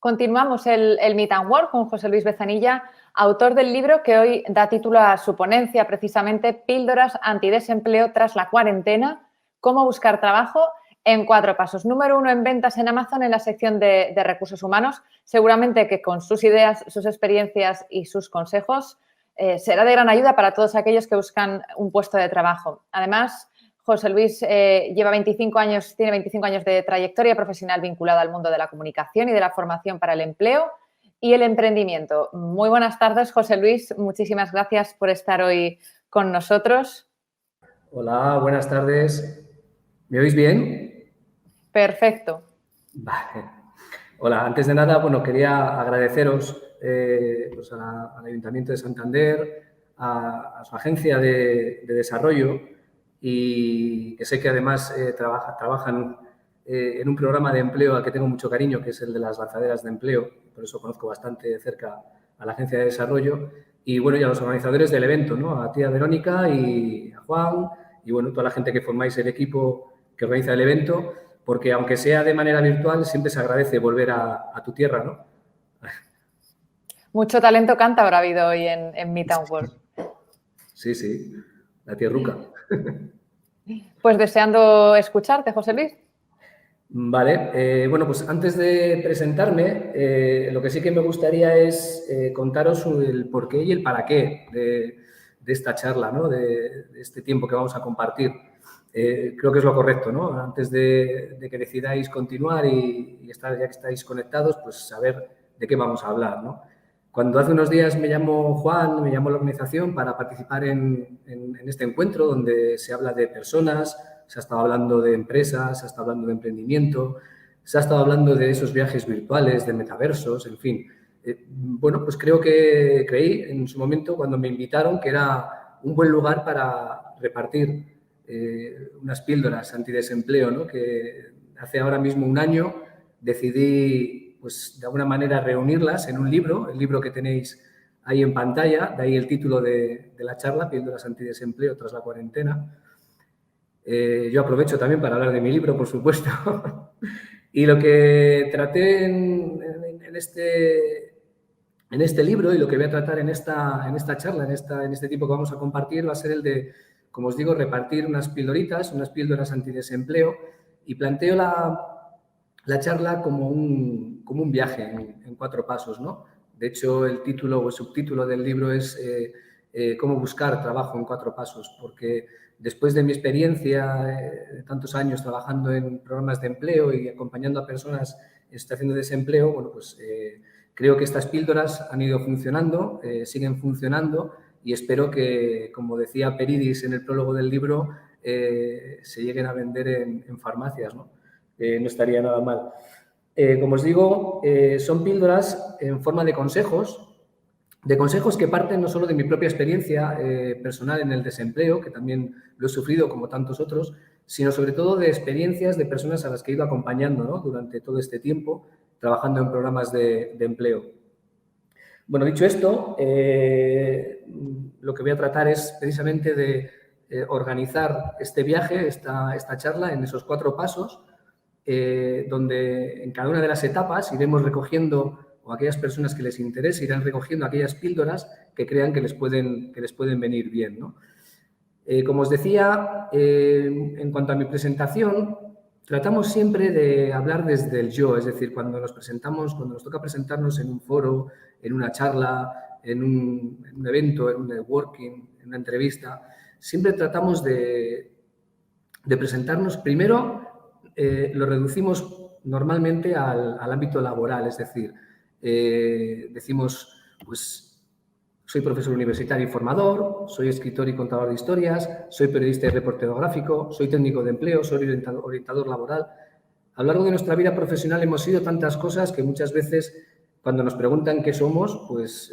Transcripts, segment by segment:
Continuamos el Meet and Work con José Luis Bezanilla, autor del libro que hoy da título a su ponencia, precisamente Píldoras antidesempleo tras la cuarentena, cómo buscar trabajo en 4 pasos. Número 1 en ventas en Amazon en la sección de recursos humanos. Seguramente que con sus ideas, sus experiencias y sus consejos será de gran ayuda para todos aquellos que buscan un puesto de trabajo. Además, José Luis tiene 25 años de trayectoria profesional vinculado al mundo de la comunicación y de la formación para el empleo y el emprendimiento. Muy buenas tardes, José Luis. Muchísimas gracias por estar hoy con nosotros. Hola, buenas tardes. ¿Me oís bien? Perfecto. Vale. Hola, antes de nada, quería agradeceros al Ayuntamiento de Santander, a su agencia de desarrollo y que sé que además trabajan en un programa de empleo al que tengo mucho cariño, que es el de las lanzaderas de empleo, por eso conozco bastante de cerca a la agencia de desarrollo y y a los organizadores del evento, ¿no? A ti, a Verónica y a Juan y toda la gente que formáis el equipo que organiza el evento, porque aunque sea de manera virtual, siempre se agradece volver a tu tierra, ¿no? Mucho talento cántabro ha habido hoy en Meet and Work. Sí, la tierruca. Pues deseando escucharte, José Luis. Vale, pues antes de presentarme, lo que sí que me gustaría es contaros el porqué y el para qué de esta charla, ¿no? De este tiempo que vamos a compartir. Creo que es lo correcto, ¿no? Antes de que decidáis continuar y ya que estáis conectados, pues saber de qué vamos a hablar, ¿no? Cuando hace unos días me llamó Juan, me llamó la organización para participar en este encuentro donde se habla de personas, se ha estado hablando de empresas, se ha estado hablando de emprendimiento, se ha estado hablando de esos viajes virtuales, de metaversos, en fin. Pues creí en su momento cuando me invitaron que era un buen lugar para repartir unas píldoras antidesempleo, ¿no? Que hace ahora mismo un año decidí, pues de alguna manera, reunirlas en un libro, el libro que tenéis ahí en pantalla, de ahí el título de la charla, Píldoras antidesempleo tras la cuarentena. Yo aprovecho también para hablar de mi libro, por supuesto. Y lo que traté en este libro y lo que voy a tratar en esta charla, en este tiempo que vamos a compartir, va a ser el de, como os digo, repartir unas pildoritas, unas píldoras antidesempleo, y planteo la charla como un viaje en 4 pasos, ¿no? De hecho, el título o el subtítulo del libro es Cómo buscar trabajo en 4 pasos, porque después de mi experiencia de tantos años trabajando en programas de empleo y acompañando a personas en situación de desempleo, creo que estas píldoras han ido funcionando, siguen funcionando y espero que, como decía Peridis en el prólogo del libro, se lleguen a vender en farmacias, ¿no? No estaría nada mal. Como os digo, son píldoras en forma de consejos que parten no solo de mi propia experiencia personal en el desempleo, que también lo he sufrido como tantos otros, sino sobre todo de experiencias de personas a las que he ido acompañando, ¿no? Durante todo este tiempo, trabajando en programas de empleo. Bueno, dicho esto, lo que voy a tratar es precisamente de organizar este viaje, esta charla, en esos 4 pasos, donde en cada una de las etapas iremos recogiendo, o aquellas personas que les interese irán recogiendo aquellas píldoras que crean que les pueden venir bien, ¿no? Como os decía, en cuanto a mi presentación, tratamos siempre de hablar desde el yo, es decir, cuando nos toca presentarnos en un foro, en una charla, en un evento, en un networking, en una entrevista, siempre tratamos de presentarnos primero. Lo reducimos normalmente al ámbito laboral, es decir, decimos, pues, soy profesor universitario y formador, soy escritor y contador de historias, soy periodista y reportero gráfico, soy técnico de empleo, soy orientador laboral. A lo largo de nuestra vida profesional hemos sido tantas cosas que muchas veces, cuando nos preguntan qué somos, pues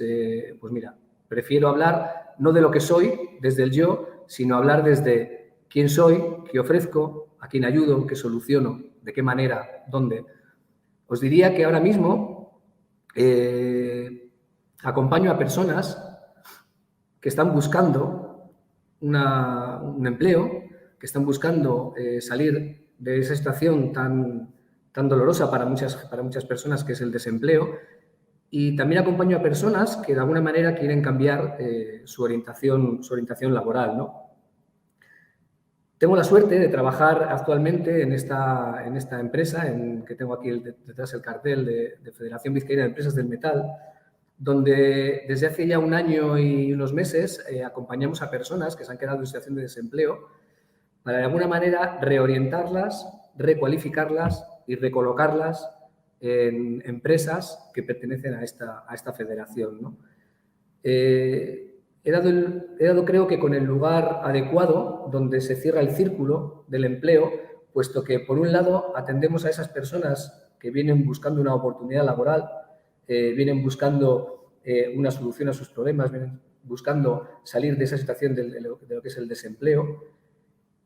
mira, prefiero hablar no de lo que soy, desde el yo, sino hablar desde quién soy, qué ofrezco, a quién ayudo, qué soluciono, de qué manera, dónde. Os diría que ahora mismo acompaño a personas que están buscando un empleo, que están buscando salir de esa situación tan tan dolorosa para muchas personas, que es el desempleo. Y también acompaño a personas que de alguna manera quieren cambiar su orientación laboral, ¿no? Tengo la suerte de trabajar actualmente en esta empresa, que tengo aquí detrás el cartel de Federación Vizcaína de Empresas del Metal, donde desde hace ya 1 año y unos meses acompañamos a personas que se han quedado en situación de desempleo para de alguna manera reorientarlas, recualificarlas y recolocarlas en empresas que pertenecen a esta federación, ¿no? He dado, creo que con el lugar adecuado donde se cierra el círculo del empleo, puesto que, por un lado, atendemos a esas personas que vienen buscando una oportunidad laboral, vienen buscando una solución a sus problemas, vienen buscando salir de esa situación de lo que es el desempleo.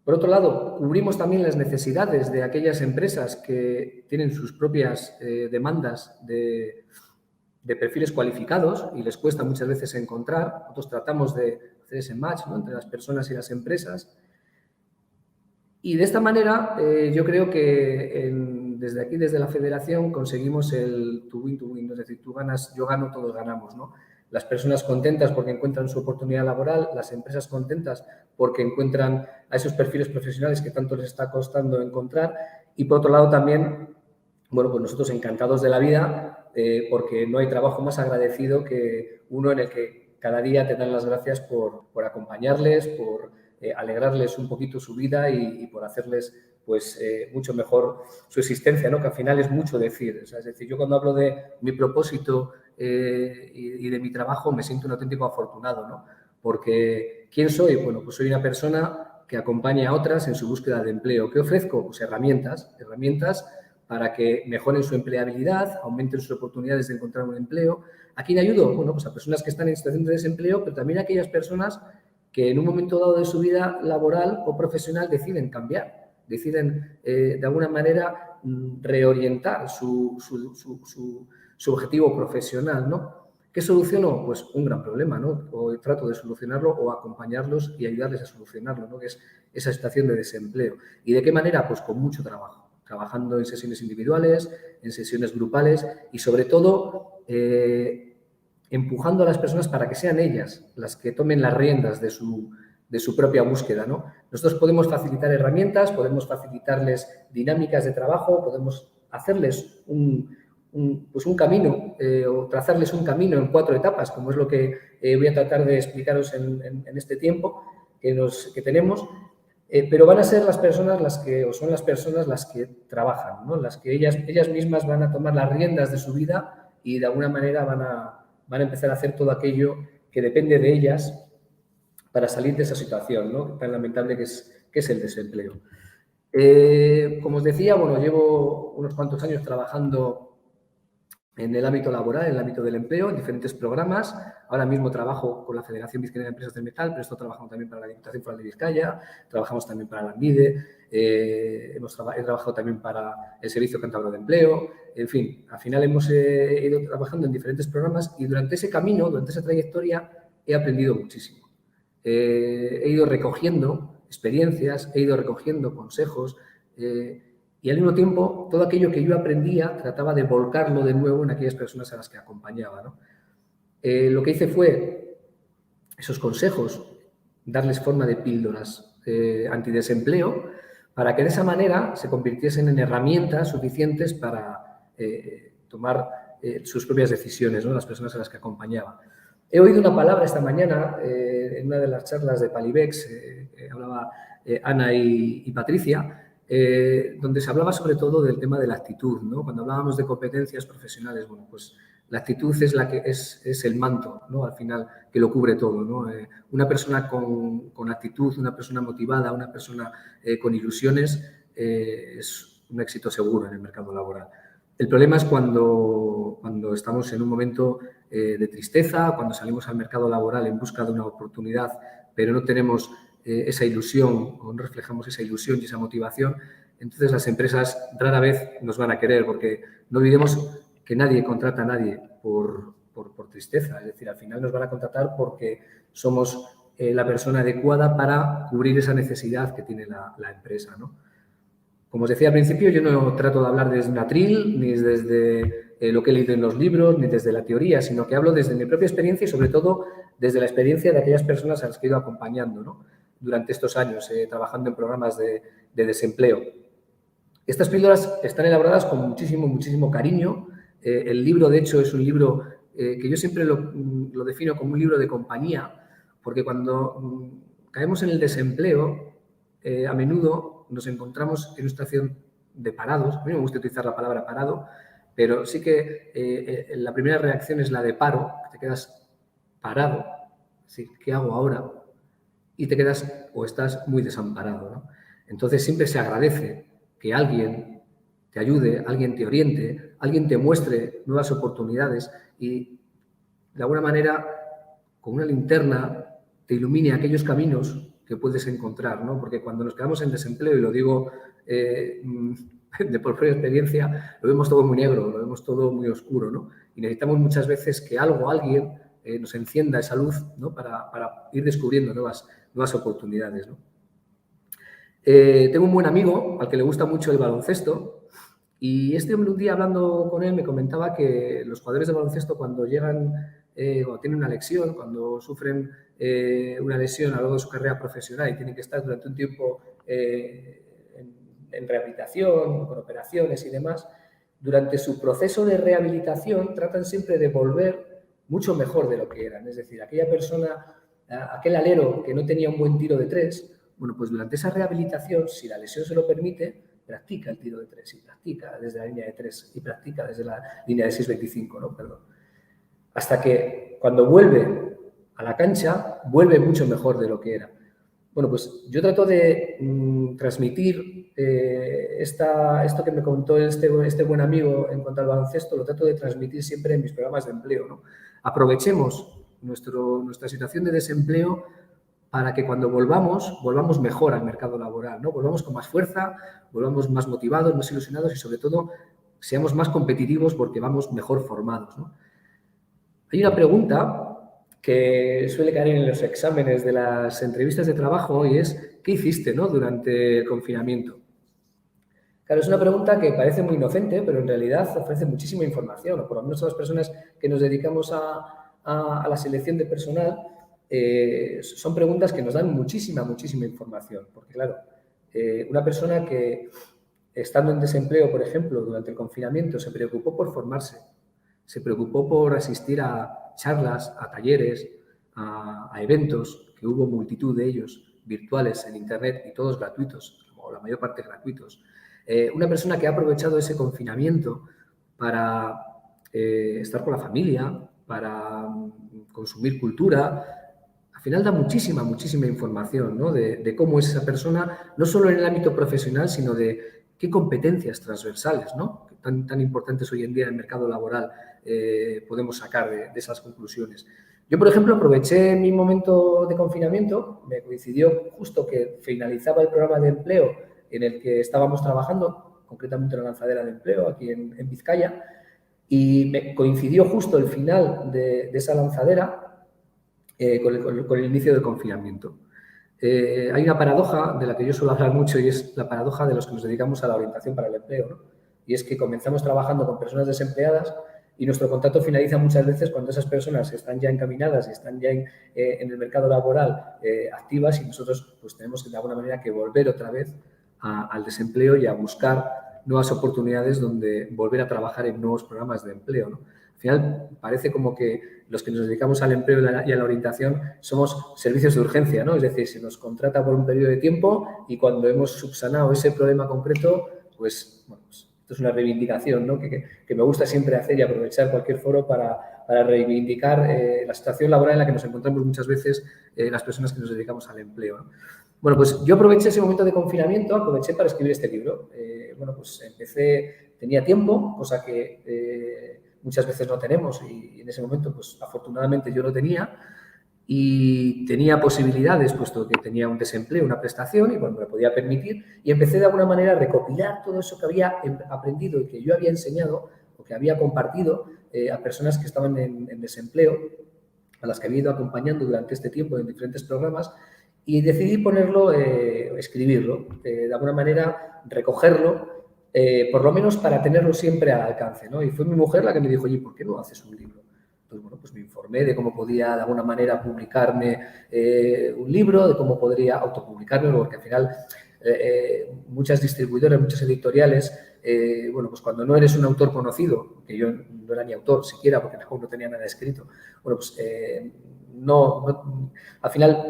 Por otro lado, cubrimos también las necesidades de aquellas empresas que tienen sus propias demandas de perfiles cualificados y les cuesta muchas veces encontrar. Nosotros tratamos de hacer ese match, ¿no?, entre las personas y las empresas. Y de esta manera yo creo que desde aquí, desde la federación, conseguimos el to win, es decir, tú ganas, yo gano, todos ganamos, ¿no? Las personas contentas porque encuentran su oportunidad laboral, las empresas contentas porque encuentran a esos perfiles profesionales que tanto les está costando encontrar, y por otro lado también, bueno, pues nosotros encantados de la vida, porque no hay trabajo más agradecido que uno en el que cada día te dan las gracias por acompañarles, por alegrarles un poquito su vida y por hacerles pues mucho mejor su existencia, ¿no? Que al final es mucho decir. O sea, es decir, yo cuando hablo de mi propósito y de mi trabajo me siento un auténtico afortunado, ¿no? Porque ¿quién soy? Bueno, pues soy una persona que acompaña a otras en su búsqueda de empleo. ¿Qué ofrezco? Pues herramientas para que mejoren su empleabilidad, aumenten sus oportunidades de encontrar un empleo. ¿A quién ayudo? Bueno, pues a personas que están en situación de desempleo, pero también a aquellas personas que en un momento dado de su vida laboral o profesional deciden cambiar, deciden de alguna manera reorientar su objetivo profesional, ¿no? ¿Qué soluciono? Pues un gran problema, ¿no? O trato de solucionarlo o acompañarlos y ayudarles a solucionarlo, ¿no? Que es esa situación de desempleo. ¿Y de qué manera? Pues con mucho trabajo, trabajando en sesiones individuales, en sesiones grupales y, sobre todo, empujando a las personas para que sean ellas las que tomen las riendas de su propia búsqueda, ¿no? Nosotros podemos facilitar herramientas, podemos facilitarles dinámicas de trabajo, podemos hacerles un camino o trazarles un camino en 4 etapas, como es lo que voy a tratar de explicaros en este tiempo que tenemos, pero van a ser las personas son las personas las que trabajan, ¿no? Las que ellas mismas van a tomar las riendas de su vida y de alguna manera van a empezar a hacer todo aquello que depende de ellas para salir de esa situación, ¿no?, tan lamentable que es el desempleo. Como os decía, bueno, llevo unos cuantos años trabajando en el ámbito laboral, en el ámbito del empleo, en diferentes programas. Ahora mismo trabajo con la Federación Vizcaína de Empresas del Metal, pero estoy trabajando también para la Diputación Foral de Vizcaya, trabajamos también para la Lanbide, he trabajado también para el Servicio Cántabro de Empleo. En fin, al final hemos ido trabajando en diferentes programas y durante ese camino, durante esa trayectoria, he aprendido muchísimo. He ido recogiendo experiencias, he ido recogiendo consejos y al mismo tiempo todo aquello que yo aprendía trataba de volcarlo de nuevo en aquellas personas a las que acompañaba, ¿no? Lo que hice fue esos consejos, darles forma de píldoras antidesempleo para que de esa manera se convirtiesen en herramientas suficientes para tomar sus propias decisiones, ¿no?, las personas a las que acompañaba. He oído una palabra esta mañana en una de las charlas de Palibex, hablaba Ana y Patricia, donde se hablaba sobre todo del tema de la actitud, ¿no? Cuando hablábamos de competencias profesionales, bueno, pues la actitud es la que es el manto, ¿no?, al final, que lo cubre todo, ¿no? Una persona con actitud, una persona motivada, una persona con ilusiones es un éxito seguro en el mercado laboral. El problema es cuando estamos en un momento de tristeza, cuando salimos al mercado laboral en busca de una oportunidad, pero no tenemos esa ilusión o no reflejamos esa ilusión y esa motivación, entonces las empresas rara vez nos van a querer, porque no olvidemos que nadie contrata a nadie por tristeza. Es decir, al final nos van a contratar porque somos la persona adecuada para cubrir esa necesidad que tiene la empresa, ¿no? Como os decía al principio, yo no trato de hablar desde un atril, ni desde lo que he leído en los libros, ni desde la teoría, sino que hablo desde mi propia experiencia y, sobre todo, desde la experiencia de aquellas personas a las que he ido acompañando, ¿no?, durante estos años, trabajando en programas de desempleo. Estas píldoras están elaboradas con muchísimo, muchísimo cariño. El libro, de hecho, es un libro que yo siempre lo defino como un libro de compañía, porque cuando caemos en el desempleo, a menudo nos encontramos en una situación de parados. A mí me gusta utilizar la palabra parado, pero sí que la primera reacción es la de paro, te quedas parado, ¿sí? ¿Qué hago ahora? Y te quedas o estás muy desamparado, ¿no? Entonces siempre se agradece que alguien te ayude, alguien te oriente, alguien te muestre nuevas oportunidades y, de alguna manera, con una linterna te ilumine aquellos caminos que puedes encontrar, ¿no? Porque cuando nos quedamos en desempleo, y lo digo de por propia experiencia, lo vemos todo muy negro, lo vemos todo muy oscuro, ¿no? Y necesitamos muchas veces que algo, alguien nos encienda esa luz, ¿no?, para ir descubriendo nuevas oportunidades, ¿no? Tengo un buen amigo al que le gusta mucho el baloncesto, y este hombre, un día hablando con él, me comentaba que los jugadores de baloncesto, cuando llegan, cuando tienen una lesión, cuando sufren una lesión a lo largo de su carrera profesional y tienen que estar durante un tiempo en rehabilitación, con operaciones y demás, durante su proceso de rehabilitación tratan siempre de volver mucho mejor de lo que eran. Es decir, aquella persona, aquel alero que no tenía un buen tiro de tres, bueno, pues durante esa rehabilitación, si la lesión se lo permite, practica el tiro de 3 y practica desde la línea de 3 y practica desde la línea de 6,25, ¿no? Perdón. Hasta que cuando vuelve a la cancha, vuelve mucho mejor de lo que era. Bueno, pues yo trato de transmitir esto que me contó este buen amigo en cuanto al baloncesto, lo trato de transmitir siempre en mis programas de empleo, ¿no? Aprovechemos nuestra situación de desempleo para que cuando volvamos mejor al mercado laboral, ¿no? Volvamos con más fuerza, volvamos más motivados, más ilusionados y, sobre todo, seamos más competitivos porque vamos mejor formados, ¿no? Hay una pregunta que suele caer en los exámenes de las entrevistas de trabajo y es: ¿qué hiciste, ¿no?, durante el confinamiento? Claro, es una pregunta que parece muy inocente, pero en realidad ofrece muchísima información, o por lo menos a las personas que nos dedicamos a la selección de personal. Son preguntas que nos dan muchísima, muchísima información, porque claro, una persona que, estando en desempleo, por ejemplo, durante el confinamiento, se preocupó por formarse, se preocupó por asistir a charlas, a talleres, a eventos, que hubo multitud de ellos virtuales en Internet y todos gratuitos, o la mayor parte gratuitos. Una persona que ha aprovechado ese confinamiento para estar con la familia, para consumir cultura. Al final da muchísima, muchísima información, ¿no?, de cómo es esa persona, no solo en el ámbito profesional, sino de qué competencias transversales, ¿no?, tan importantes hoy en día en el mercado laboral, podemos sacar de esas conclusiones. Yo, por ejemplo, aproveché mi momento de confinamiento, me coincidió justo que finalizaba el programa de empleo en el que estábamos trabajando, concretamente una lanzadera de empleo aquí en Vizcaya, y me coincidió justo el final de esa lanzadera con el inicio del confinamiento. Hay una paradoja de la que yo suelo hablar mucho y es la paradoja de los que nos dedicamos a la orientación para el empleo, ¿no? Y es que comenzamos trabajando con personas desempleadas y nuestro contrato finaliza muchas veces cuando esas personas están ya encaminadas y están ya en el mercado laboral activas, y nosotros pues tenemos que, de alguna manera, que volver otra vez al desempleo y a buscar nuevas oportunidades donde volver a trabajar en nuevos programas de empleo, ¿no? Al final parece como que los que nos dedicamos al empleo y a la orientación somos servicios de urgencia, ¿no? Es decir, se nos contrata por un periodo de tiempo y cuando hemos subsanado ese problema concreto, pues, bueno, pues esto es una reivindicación, ¿no?, que me gusta siempre hacer y aprovechar cualquier foro para reivindicar la situación laboral en la que nos encontramos muchas veces las personas que nos dedicamos al empleo, ¿no? Bueno, pues yo aproveché ese momento de confinamiento, aproveché para escribir este libro. Bueno, pues tenía tiempo, cosa que muchas veces no tenemos, y en ese momento, pues afortunadamente yo lo tenía, y tenía posibilidades, puesto que tenía un desempleo, una prestación, y bueno, me lo podía permitir, y empecé de alguna manera a recopilar todo eso que había aprendido y que yo había enseñado o que había compartido a personas que estaban en desempleo, a las que había ido acompañando durante este tiempo en diferentes programas, y decidí escribirlo. De alguna manera recogerlo, por lo menos para tenerlo siempre al alcance, ¿no? Y fue mi mujer la que me dijo, oye, ¿por qué no haces un libro? Entonces, bueno, pues me informé de cómo podía de alguna manera publicarme un libro, de cómo podría autopublicarme, porque al final muchas distribuidoras, muchas editoriales, bueno, pues cuando no eres un autor conocido, que yo no era ni autor siquiera porque no tenía nada escrito, bueno, pues al final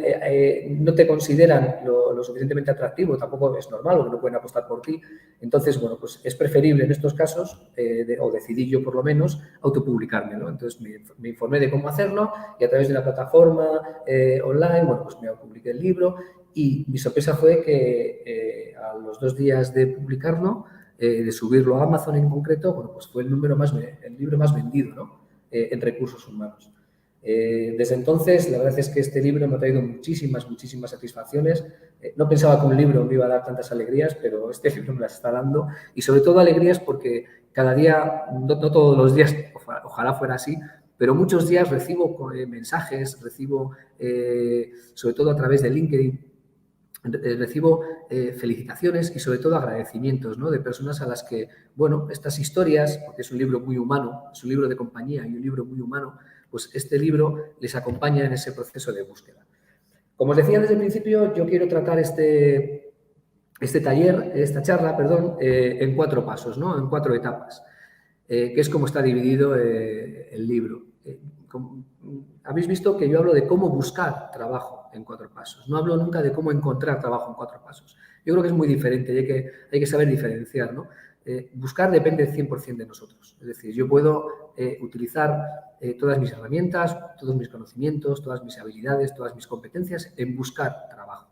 no te consideran lo suficientemente atractivo, tampoco es normal, porque no pueden apostar por ti. Entonces, bueno, pues es preferible en estos casos, o decidí yo por lo menos, autopublicarme, ¿no? Entonces me informé de cómo hacerlo y a través de una plataforma online, bueno, pues me publiqué el libro y mi sorpresa fue que a los 2 días de publicarlo, de subirlo a Amazon en concreto, bueno, pues fue el libro más vendido, ¿no? En recursos humanos. Desde entonces, la verdad es que este libro me ha traído muchísimas satisfacciones. No pensaba que un libro me iba a dar tantas alegrías, pero este libro me las está dando. Y sobre todo alegrías porque cada día, no todos los días, ojalá fuera así, pero muchos días recibo mensajes, sobre todo a través de LinkedIn, recibo felicitaciones y sobre todo agradecimientos, ¿no? De personas a las que, bueno, estas historias, porque es un libro muy humano, es un libro de compañía y un libro muy humano, pues este libro les acompaña en ese proceso de búsqueda. Como os decía desde el principio, yo quiero tratar esta charla, en 4 pasos, ¿no? En 4 etapas, que es como está dividido el libro. Habéis visto que yo hablo de cómo buscar trabajo en 4 pasos. No hablo nunca de cómo encontrar trabajo en 4 pasos. Yo creo que es muy diferente y hay que saber diferenciar, ¿no? Buscar depende 100% de nosotros. Es decir, yo puedo utilizar todas mis herramientas, todos mis conocimientos, todas mis habilidades, todas mis competencias en buscar trabajo.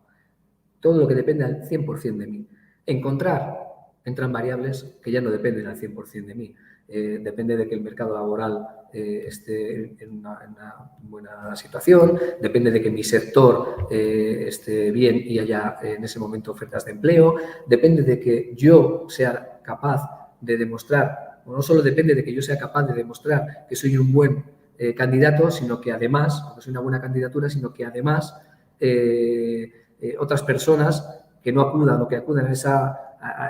Todo lo que depende al 100% de mí. Encontrar, entran variables que ya no dependen al 100% de mí. Depende de que el mercado laboral esté en una buena situación, depende de que mi sector esté bien y haya en ese momento ofertas de empleo, depende de que yo sea capaz de demostrar, o no solo depende de que yo sea capaz de demostrar que soy un buen candidato, sino que además, porque soy una buena candidatura, sino que además otras personas que no acudan o que acudan a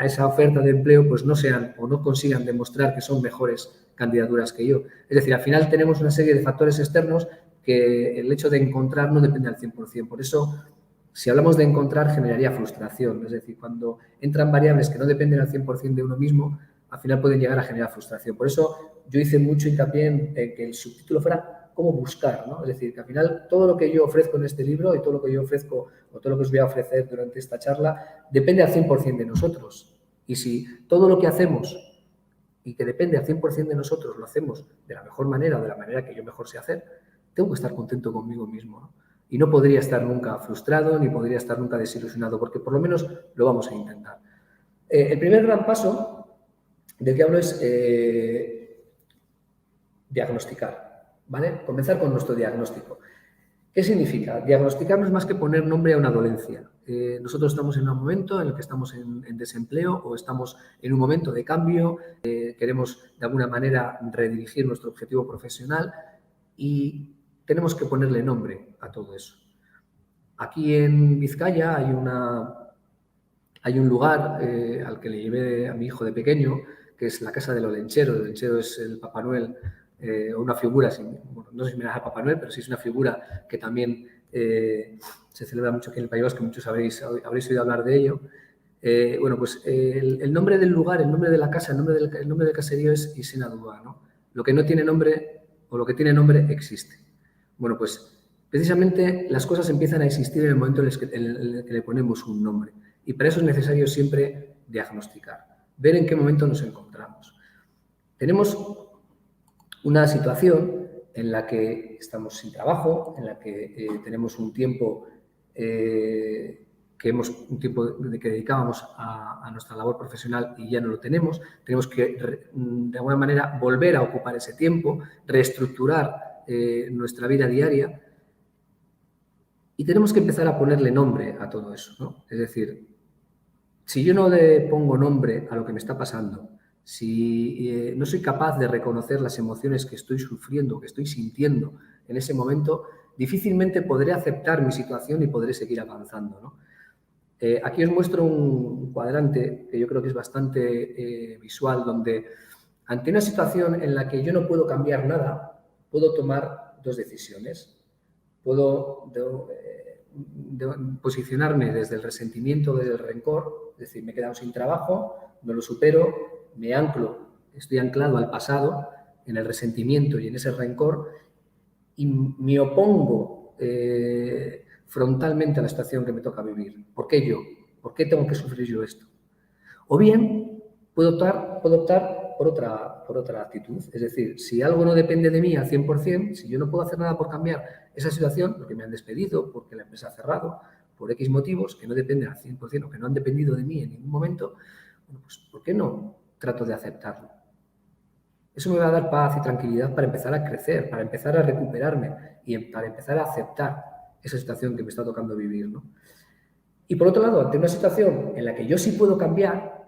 esa oferta de empleo, pues no sean o no consigan demostrar que son mejores candidaturas que yo. Es decir, al final tenemos una serie de factores externos que el hecho de encontrar no depende al 100%. Por eso, si hablamos de encontrar, generaría frustración. Es decir, cuando entran variables que no dependen al 100% de uno mismo, al final pueden llegar a generar frustración. Por eso yo hice mucho hincapié en que el subtítulo fuera cómo buscar, ¿no? Es decir, que al final todo lo que yo ofrezco en este libro y todo lo que yo ofrezco o todo lo que os voy a ofrecer durante esta charla depende al 100% de nosotros. Y si todo lo que hacemos y que depende al 100% de nosotros lo hacemos de la mejor manera o de la manera que yo mejor sé hacer, tengo que estar contento conmigo mismo, ¿no? Y no podría estar nunca frustrado ni podría estar nunca desilusionado porque por lo menos lo vamos a intentar. El primer gran paso del que hablo es diagnosticar. ¿Vale? Comenzar con nuestro diagnóstico. ¿Qué significa? Diagnosticar no es más que poner nombre a una dolencia. Nosotros estamos en un momento en el que estamos en desempleo o estamos en un momento de cambio, queremos de alguna manera redirigir nuestro objetivo profesional y tenemos que ponerle nombre a todo eso. Aquí en Vizcaya hay un lugar al que le llevé a mi hijo de pequeño, que es la Casa del Olenchero. El Olenchero es el Papá Noel, una figura, no sé si me da a Papá Noel, pero sí es una figura que también se celebra mucho aquí en el País Vasco, muchos habréis oído hablar de ello. Bueno, pues el nombre del lugar, el nombre de la casa, el nombre del caserío es Isenadúa, ¿no? Lo que no tiene nombre o lo que tiene nombre existe. Bueno, pues precisamente las cosas empiezan a existir en el momento en el que le ponemos un nombre. Y para eso es necesario siempre diagnosticar, ver en qué momento nos encontramos. Tenemos una situación en la que estamos sin trabajo, en la que tenemos un tiempo de que dedicábamos a nuestra labor profesional y ya no lo tenemos. Tenemos que, de alguna manera, volver a ocupar ese tiempo, reestructurar nuestra vida diaria y tenemos que empezar a ponerle nombre a todo eso, ¿no? Es decir, si yo no le pongo nombre a lo que me está pasando, si no soy capaz de reconocer las emociones que estoy sufriendo, que estoy sintiendo en ese momento, difícilmente podré aceptar mi situación y podré seguir avanzando, ¿no? Aquí os muestro un cuadrante que yo creo que es bastante visual, donde ante una situación en la que yo no puedo cambiar nada, puedo tomar dos decisiones. Puedo posicionarme desde el resentimiento, desde el rencor, es decir, me he quedado sin trabajo, no lo supero, me anclo, estoy anclado al pasado, en el resentimiento y en ese rencor, y me opongo frontalmente a la situación que me toca vivir. ¿Por qué yo? ¿Por qué tengo que sufrir yo esto? O bien puedo optar por otra actitud. Es decir, si algo no depende de mí al 100%, si yo no puedo hacer nada por cambiar esa situación, porque me han despedido, porque la empresa ha cerrado, por X motivos que no dependen al 100% o que no han dependido de mí en ningún momento, bueno, pues ¿por qué no trato de aceptarlo? Eso me va a dar paz y tranquilidad para empezar a crecer, para empezar a recuperarme y para empezar a aceptar esa situación que me está tocando vivir, ¿no? Y por otro lado, ante una situación en la que yo sí puedo cambiar,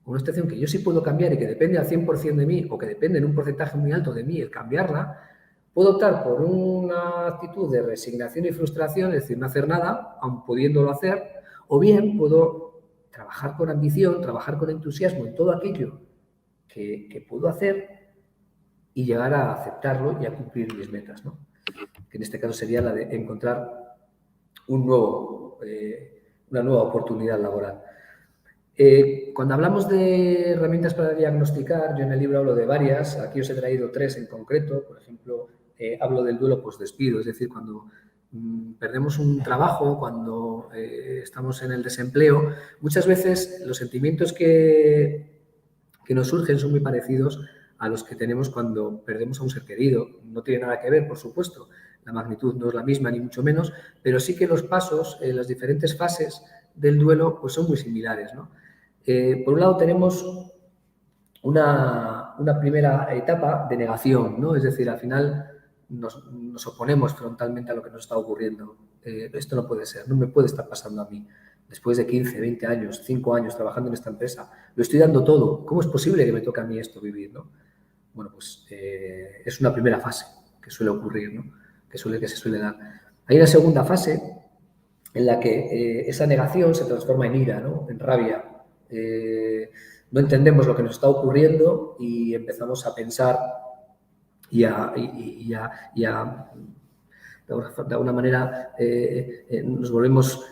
una situación que yo sí puedo cambiar y que depende al 100% de mí o que depende en un porcentaje muy alto de mí el cambiarla, puedo optar por una actitud de resignación y frustración, es decir, no hacer nada, aun pudiéndolo hacer, o bien puedo trabajar con ambición, trabajar con entusiasmo en todo aquello que puedo hacer y llegar a aceptarlo y a cumplir mis metas, ¿no? Que en este caso sería la de encontrar una nueva oportunidad laboral. Cuando hablamos de herramientas para diagnosticar, yo en el libro hablo de varias, aquí os he traído 3 en concreto. Por ejemplo, hablo del duelo post-despido, es decir, cuando perdemos un trabajo, cuando estamos en el desempleo, muchas veces los sentimientos que nos surgen son muy parecidos a los que tenemos cuando perdemos a un ser querido. No tiene nada que ver, por supuesto, la magnitud no es la misma ni mucho menos, pero sí que los pasos, las diferentes fases del duelo, pues son muy similares, ¿no? Por un lado tenemos una primera etapa de negación, ¿no? Es decir, al final nos oponemos frontalmente a lo que nos está ocurriendo. Esto no puede ser, no me puede estar pasando a mí. Después de 15, 20 años, 5 años trabajando en esta empresa, lo estoy dando todo. ¿Cómo es posible que me toque a mí esto vivir, ¿no? Bueno, pues es una primera fase que suele ocurrir, ¿no? Que se suele dar. Hay una segunda fase en la que esa negación se transforma en ira, ¿no? En rabia. No entendemos lo que nos está ocurriendo y empezamos a pensar y a de alguna manera nos volvemos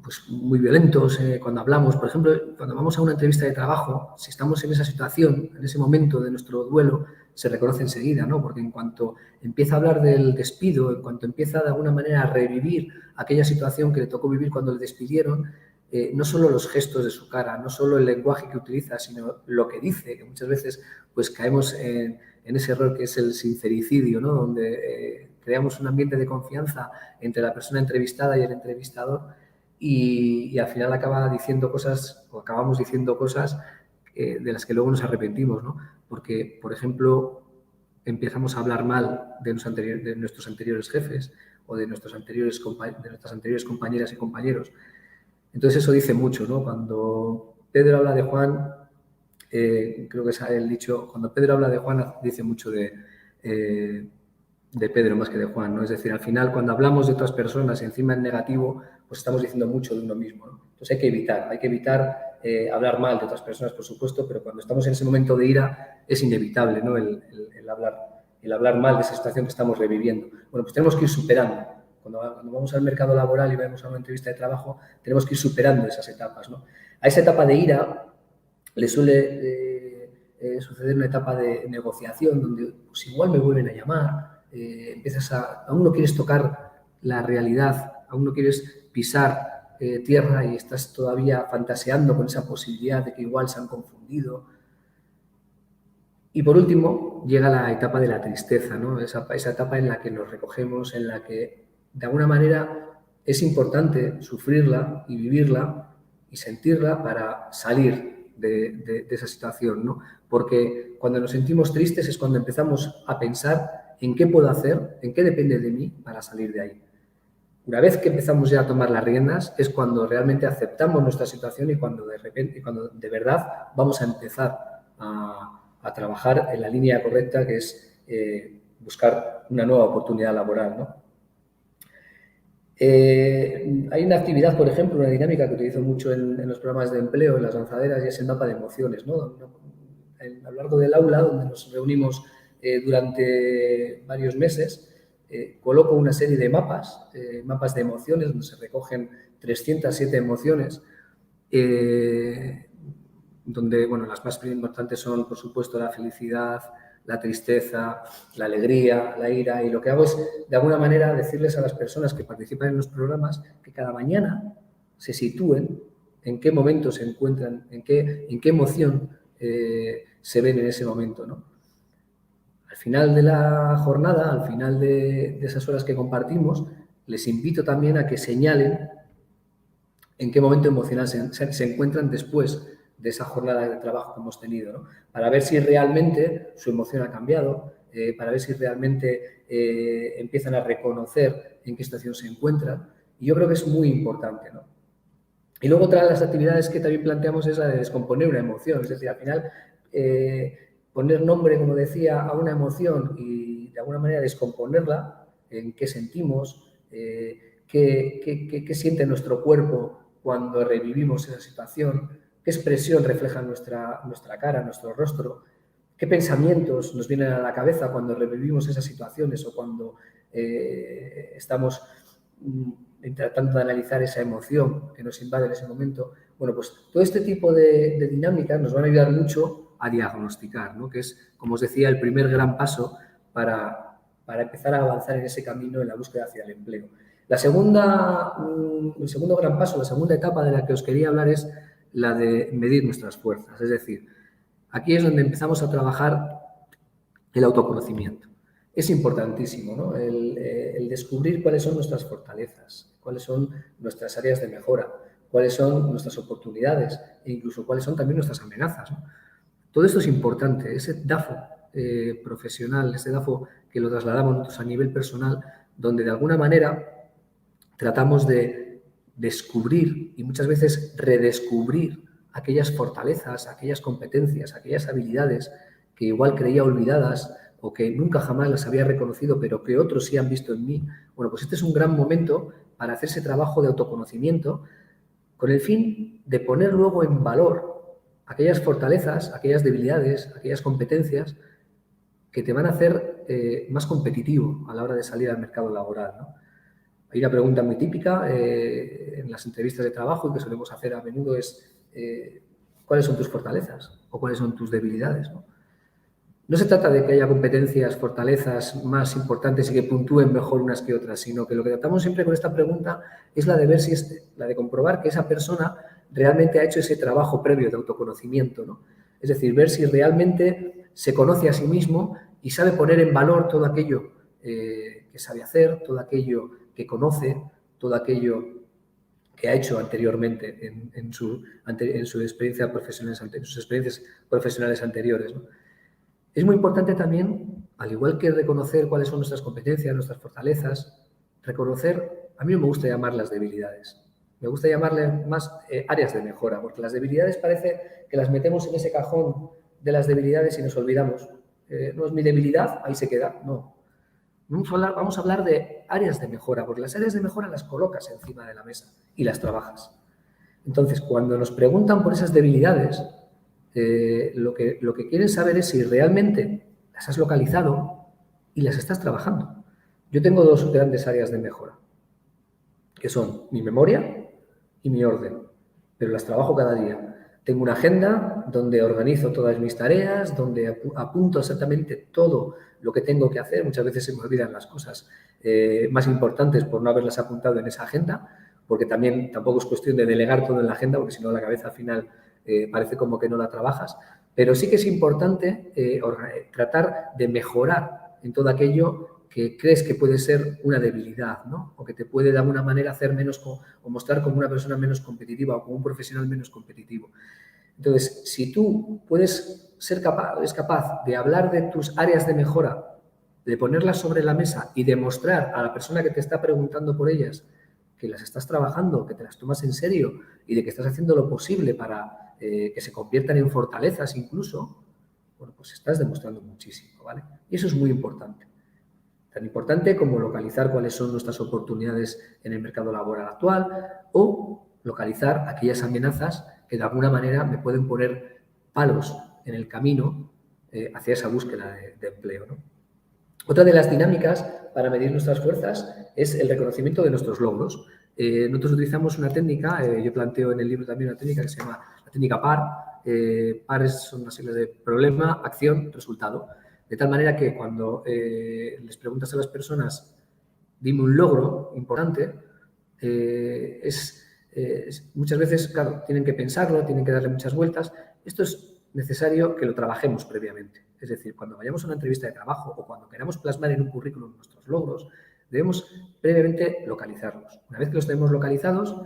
pues muy violentos cuando hablamos. Por ejemplo, cuando vamos a una entrevista de trabajo, si estamos en esa situación, en ese momento de nuestro duelo, se reconoce enseguida, ¿no? Porque en cuanto empieza a hablar del despido, en cuanto empieza de alguna manera a revivir aquella situación que le tocó vivir cuando le despidieron, no solo los gestos de su cara, no solo el lenguaje que utiliza, sino lo que dice, que muchas veces pues caemos en ese error que es el sincericidio, ¿no? Donde creamos un ambiente de confianza entre la persona entrevistada y el entrevistador y al final acabamos diciendo cosas de las que luego nos arrepentimos, ¿no? Porque, por ejemplo, empezamos a hablar mal de nuestros anteriores jefes o de nuestras anteriores compañeras y compañeros. Entonces eso dice mucho, ¿no? Cuando Pedro habla de Juan, creo que es el dicho, cuando Pedro habla de Juan dice mucho de Pedro más que de Juan, ¿no? Es decir, al final cuando hablamos de otras personas y encima en negativo, pues estamos diciendo mucho de uno mismo, ¿no? Entonces hay que evitar hablar mal de otras personas, por supuesto, pero cuando estamos en ese momento de ira es inevitable, ¿no? El hablar mal de esa situación que estamos reviviendo. Bueno, pues tenemos que ir superando. Cuando vamos al mercado laboral y vamos a una entrevista de trabajo, tenemos que ir superando esas etapas, ¿no? A esa etapa de ira le suele suceder una etapa de negociación donde pues igual me vuelven a llamar, aún no quieres tocar la realidad, aún no quieres pisar tierra y estás todavía fantaseando con esa posibilidad de que igual se han confundido. Y por último, llega la etapa de la tristeza, ¿no? Esa etapa en la que nos recogemos, en la que de alguna manera es importante sufrirla y vivirla y sentirla para salir de esa situación, ¿no? Porque cuando nos sentimos tristes es cuando empezamos a pensar en qué puedo hacer, en qué depende de mí para salir de ahí. Una vez que empezamos ya a tomar las riendas es cuando realmente aceptamos nuestra situación y cuando de verdad vamos a empezar a trabajar en la línea correcta, que es buscar una nueva oportunidad laboral, ¿no? Hay una actividad, por ejemplo, una dinámica que utilizo mucho en los programas de empleo, en las lanzaderas, y es el mapa de emociones, ¿no? A lo largo del aula, donde nos reunimos durante varios meses, coloco una serie de mapas de emociones, donde se recogen 307 emociones, donde, bueno, las más importantes son, por supuesto, la felicidad, la tristeza, la alegría, la ira, y lo que hago es, de alguna manera, decirles a las personas que participan en los programas que cada mañana se sitúen en qué momento se encuentran, en qué emoción se ven en ese momento, ¿no? Al final de la jornada, al final de esas horas que compartimos, les invito también a que señalen en qué momento emocional se encuentran después de esa jornada de trabajo que hemos tenido, ¿no? Para ver si realmente su emoción ha cambiado, para ver si realmente empiezan a reconocer en qué situación se encuentran. Y yo creo que es muy importante, ¿no? Y luego otra de las actividades que también planteamos es la de descomponer una emoción. Es decir, al final, poner nombre, como decía, a una emoción y de alguna manera descomponerla, en qué sentimos, qué siente nuestro cuerpo cuando revivimos esa situación, qué expresión refleja nuestra cara, nuestro rostro, qué pensamientos nos vienen a la cabeza cuando revivimos esas situaciones o cuando estamos tratando de analizar esa emoción que nos invade en ese momento. Bueno, pues todo este tipo de dinámicas nos van a ayudar mucho a diagnosticar, ¿no? Que es, como os decía, el primer gran paso para empezar a avanzar en ese camino en la búsqueda hacia el empleo. El segundo gran paso, la segunda etapa de la que os quería hablar es la de medir nuestras fuerzas. Es decir, aquí es donde empezamos a trabajar el autoconocimiento. Es importantísimo, ¿no? El descubrir cuáles son nuestras fortalezas, cuáles son nuestras áreas de mejora, cuáles son nuestras oportunidades e incluso cuáles son también nuestras amenazas, ¿no? Todo esto es importante, ese DAFO profesional, ese DAFO que lo trasladamos nosotros a nivel personal, donde de alguna manera tratamos de descubrir y muchas veces redescubrir aquellas fortalezas, aquellas competencias, aquellas habilidades que igual creía olvidadas o que nunca jamás las había reconocido, pero que otros sí han visto en mí. Bueno, pues este es un gran momento para hacer ese trabajo de autoconocimiento con el fin de poner luego en valor aquellas fortalezas, aquellas debilidades, aquellas competencias que te van a hacer más competitivo a la hora de salir al mercado laboral, ¿no? Hay una pregunta muy típica en las entrevistas de trabajo y que solemos hacer a menudo es ¿cuáles son tus fortalezas o cuáles son tus debilidades, ¿no? No se trata de que haya competencias, fortalezas más importantes y que puntúen mejor unas que otras, sino que lo que tratamos siempre con esta pregunta es la de ver si la de comprobar que esa persona realmente ha hecho ese trabajo previo de autoconocimiento, ¿no? Es decir, ver si realmente se conoce a sí mismo y sabe poner en valor todo aquello que sabe hacer, todo aquello que conoce, todo aquello que ha hecho anteriormente en sus experiencias profesionales anteriores, ¿no? Es muy importante también, al igual que reconocer cuáles son nuestras competencias, nuestras fortalezas, reconocer, a mí no me gusta llamarlas debilidades, me gusta llamarles más áreas de mejora, porque las debilidades parece que las metemos en ese cajón de las debilidades y nos olvidamos. No es mi debilidad, ahí se queda, no. Vamos a hablar de áreas de mejora, porque las áreas de mejora las colocas encima de la mesa y las trabajas. Entonces, cuando nos preguntan por esas debilidades, lo que quieren saber es si realmente las has localizado y las estás trabajando. Yo tengo dos grandes áreas de mejora, que son mi memoria y mi orden, pero las trabajo cada día. Tengo una agenda donde organizo todas mis tareas, donde apunto exactamente todo lo que tengo que hacer. Muchas veces se me olvidan las cosas más importantes por no haberlas apuntado en esa agenda, porque tampoco es cuestión de delegar todo en la agenda, porque si no la cabeza al final parece como que no la trabajas. Pero sí que es importante tratar de mejorar en todo aquello que crees que puede ser una debilidad, ¿no? O que te puede de alguna manera hacer menos o mostrar como una persona menos competitiva o como un profesional menos competitivo. Entonces, si tú eres capaz de hablar de tus áreas de mejora, de ponerlas sobre la mesa y demostrar a la persona que te está preguntando por ellas que las estás trabajando, que te las tomas en serio y de que estás haciendo lo posible para que se conviertan en fortalezas incluso, bueno, pues estás demostrando muchísimo, ¿vale? Y eso es muy importante. Tan importante como localizar cuáles son nuestras oportunidades en el mercado laboral actual o localizar aquellas amenazas que de alguna manera me pueden poner palos en el camino hacia esa búsqueda de empleo, ¿no? Otra de las dinámicas para medir nuestras fuerzas es el reconocimiento de nuestros logros. Nosotros utilizamos una técnica, yo planteo en el libro también una técnica que se llama la técnica PAR. PAR son una serie de problema, acción, resultado. De tal manera que cuando les preguntas a las personas, dime un logro importante, muchas veces, claro, tienen que pensarlo, tienen que darle muchas vueltas. Esto es necesario que lo trabajemos previamente. Es decir, cuando vayamos a una entrevista de trabajo o cuando queramos plasmar en un currículum nuestros logros, debemos previamente localizarlos. Una vez que los tenemos localizados,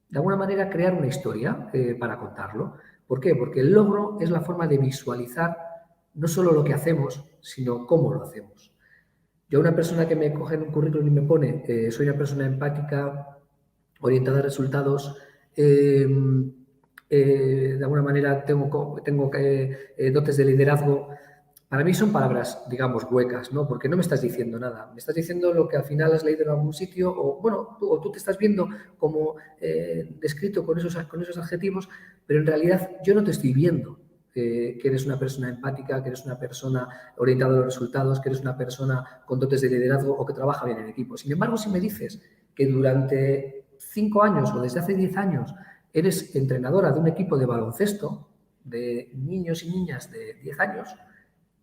de alguna manera crear una historia para contarlo. ¿Por qué? Porque el logro es la forma de visualizar no solo lo que hacemos, sino cómo lo hacemos. Yo a una persona que me coge en un currículum y me pone soy una persona empática, orientada a resultados, de alguna manera tengo dotes de liderazgo. Para mí son palabras, digamos, huecas, ¿no? Porque no me estás diciendo nada. Me estás diciendo lo que al final has leído en algún sitio o, bueno, tú te estás viendo como descrito con esos adjetivos, pero en realidad yo no te estoy viendo que eres una persona empática, que eres una persona orientada a los resultados, que eres una persona con dotes de liderazgo o que trabaja bien en equipo. Sin embargo, si me dices que durante 5 años o desde hace 10 años eres entrenadora de un equipo de baloncesto de niños y niñas de 10 años,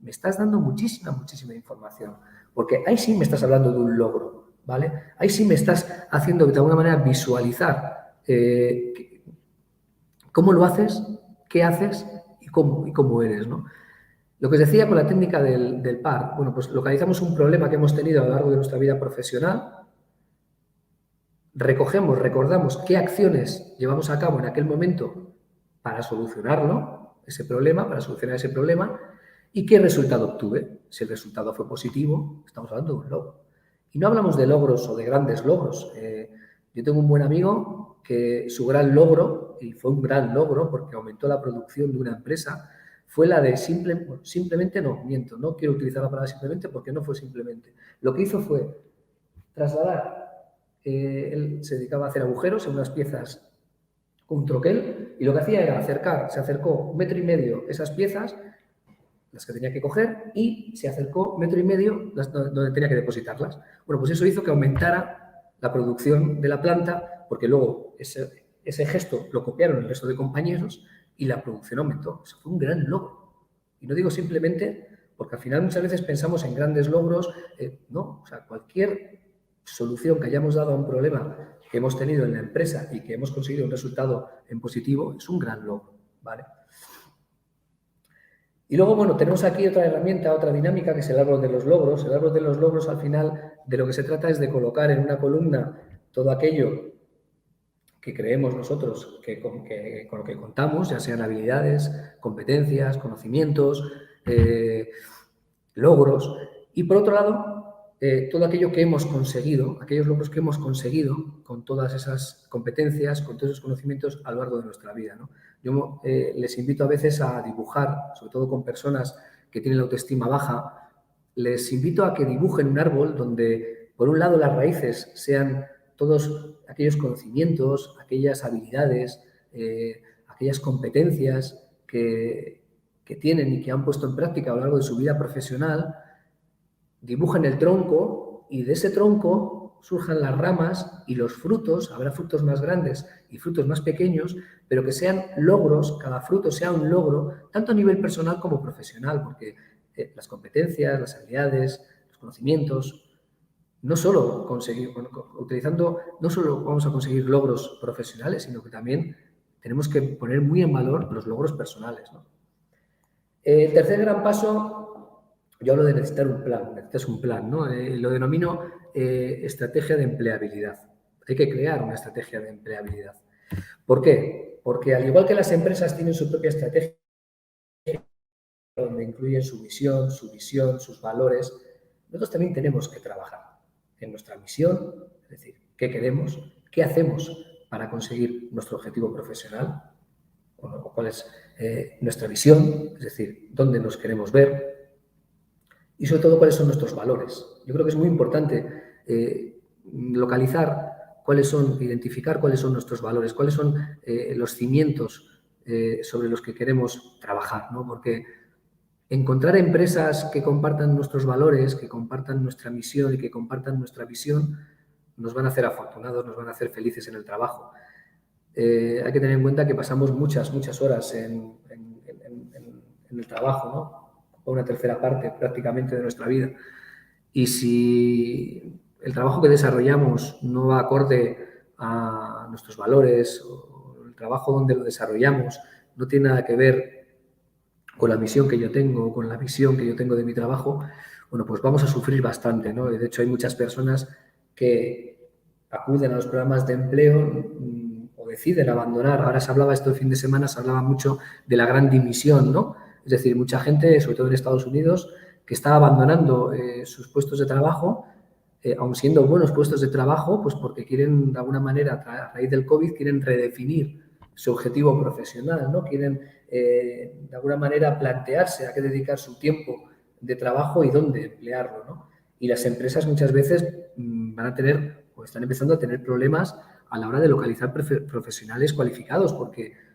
me estás dando muchísima información, porque ahí sí me estás hablando de un logro, ¿vale? Ahí sí me estás haciendo de alguna manera visualizar cómo lo haces, qué haces y cómo eres, ¿no? Lo que os decía con la técnica del PAR, bueno, pues localizamos un problema que hemos tenido a lo largo de nuestra vida profesional, recordamos qué acciones llevamos a cabo en aquel momento para solucionarlo, para solucionar ese problema, y qué resultado obtuve. Si el resultado fue positivo, estamos hablando de un logro. Y no hablamos de logros o de grandes logros. Yo tengo un buen amigo que su gran logro, y fue un gran logro porque aumentó la producción de una empresa, fue la de simplemente, no quiero utilizar la palabra simplemente porque no fue simplemente. Lo que hizo fue trasladar, él se dedicaba a hacer agujeros en unas piezas con un troquel y lo que hacía era se acercó 1,5 metros esas piezas, las que tenía que coger, y se acercó 1,5 metros donde tenía que depositarlas. Bueno, pues eso hizo que aumentara la producción de la planta porque luego ese gesto lo copiaron el resto de compañeros y la producción aumentó. Eso fue un gran logro. Y no digo simplemente porque al final muchas veces pensamos en grandes logros, no, o sea, cualquier solución que hayamos dado a un problema que hemos tenido en la empresa y que hemos conseguido un resultado en positivo es un gran logro, ¿vale? Y luego, bueno, tenemos aquí otra herramienta, otra dinámica, que es el árbol de los logros. El árbol de los logros, al final, de lo que se trata es de colocar en una columna todo aquello que creemos nosotros con lo que contamos, ya sean habilidades, competencias, conocimientos, logros. Y por otro lado, todo aquello que hemos conseguido, aquellos logros que hemos conseguido con todas esas competencias, con todos esos conocimientos a lo largo de nuestra vida, ¿no? Yo les invito a veces a dibujar, sobre todo con personas que tienen la autoestima baja, les invito a que dibujen un árbol donde, por un lado, las raíces sean todos aquellos conocimientos, aquellas habilidades, aquellas competencias que tienen y que han puesto en práctica a lo largo de su vida profesional. Dibujen el tronco y de ese tronco surjan las ramas y los frutos. Habrá frutos más grandes y frutos más pequeños, pero que sean logros, cada fruto sea un logro, tanto a nivel personal como profesional, porque las competencias, las habilidades, los conocimientos, no solo vamos a conseguir logros profesionales, sino que también tenemos que poner muy en valor los logros personales, ¿no? El tercer gran paso, yo hablo de necesitas un plan, ¿no? Lo denomino estrategia de empleabilidad. Hay que crear una estrategia de empleabilidad. ¿Por qué? Porque al igual que las empresas tienen su propia estrategia, donde incluyen su misión, su visión, sus valores, nosotros también tenemos que trabajar en nuestra misión, es decir, qué queremos, qué hacemos para conseguir nuestro objetivo profesional, o cuál es nuestra visión, es decir, dónde nos queremos ver, y sobre todo cuáles son nuestros valores. Yo creo que es muy importante localizar identificar cuáles son nuestros valores, cuáles son los cimientos sobre los que queremos trabajar, ¿no? Porque encontrar empresas que compartan nuestros valores, que compartan nuestra misión y que compartan nuestra visión, nos van a hacer afortunados, nos van a hacer felices en el trabajo. Hay que tener en cuenta que pasamos muchas horas en el trabajo, ¿no? Una tercera parte prácticamente de nuestra vida. Y si el trabajo que desarrollamos no va acorde a nuestros valores, o el trabajo donde lo desarrollamos no tiene nada que ver con la misión que yo tengo, con la visión que yo tengo de mi trabajo, bueno, pues vamos a sufrir bastante, ¿no? De hecho, hay muchas personas que acuden a los programas de empleo o deciden abandonar. Ahora se hablaba esto el fin de semana, se hablaba mucho de la gran dimisión, ¿no? Es decir, mucha gente, sobre todo en Estados Unidos, que está abandonando sus puestos de trabajo, aun siendo buenos puestos de trabajo, pues porque quieren, de alguna manera, a raíz del COVID, quieren redefinir su objetivo profesional, ¿no? Quieren, de alguna manera, plantearse a qué dedicar su tiempo de trabajo y dónde emplearlo, ¿no? Y las empresas muchas veces van a tener, o están empezando a tener problemas a la hora de localizar profesionales cualificados, porque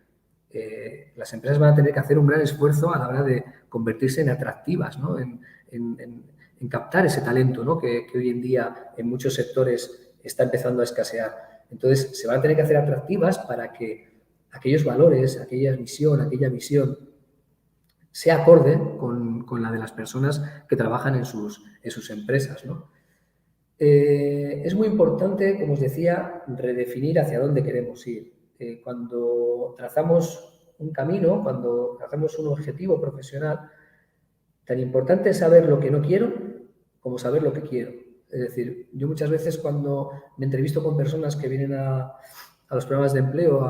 las empresas van a tener que hacer un gran esfuerzo a la hora de convertirse en atractivas, ¿no? En captar ese talento, ¿no? que hoy en día en muchos sectores está empezando a escasear. Entonces, se van a tener que hacer atractivas para que aquellos valores, aquella misión, sea acorde con la de las personas que trabajan en sus empresas, ¿no? Es muy importante, como os decía, redefinir hacia dónde queremos ir. Cuando trazamos un camino, cuando trazamos un objetivo profesional, tan importante es saber lo que no quiero como saber lo que quiero. Es decir, yo muchas veces cuando me entrevisto con personas que vienen a los programas de empleo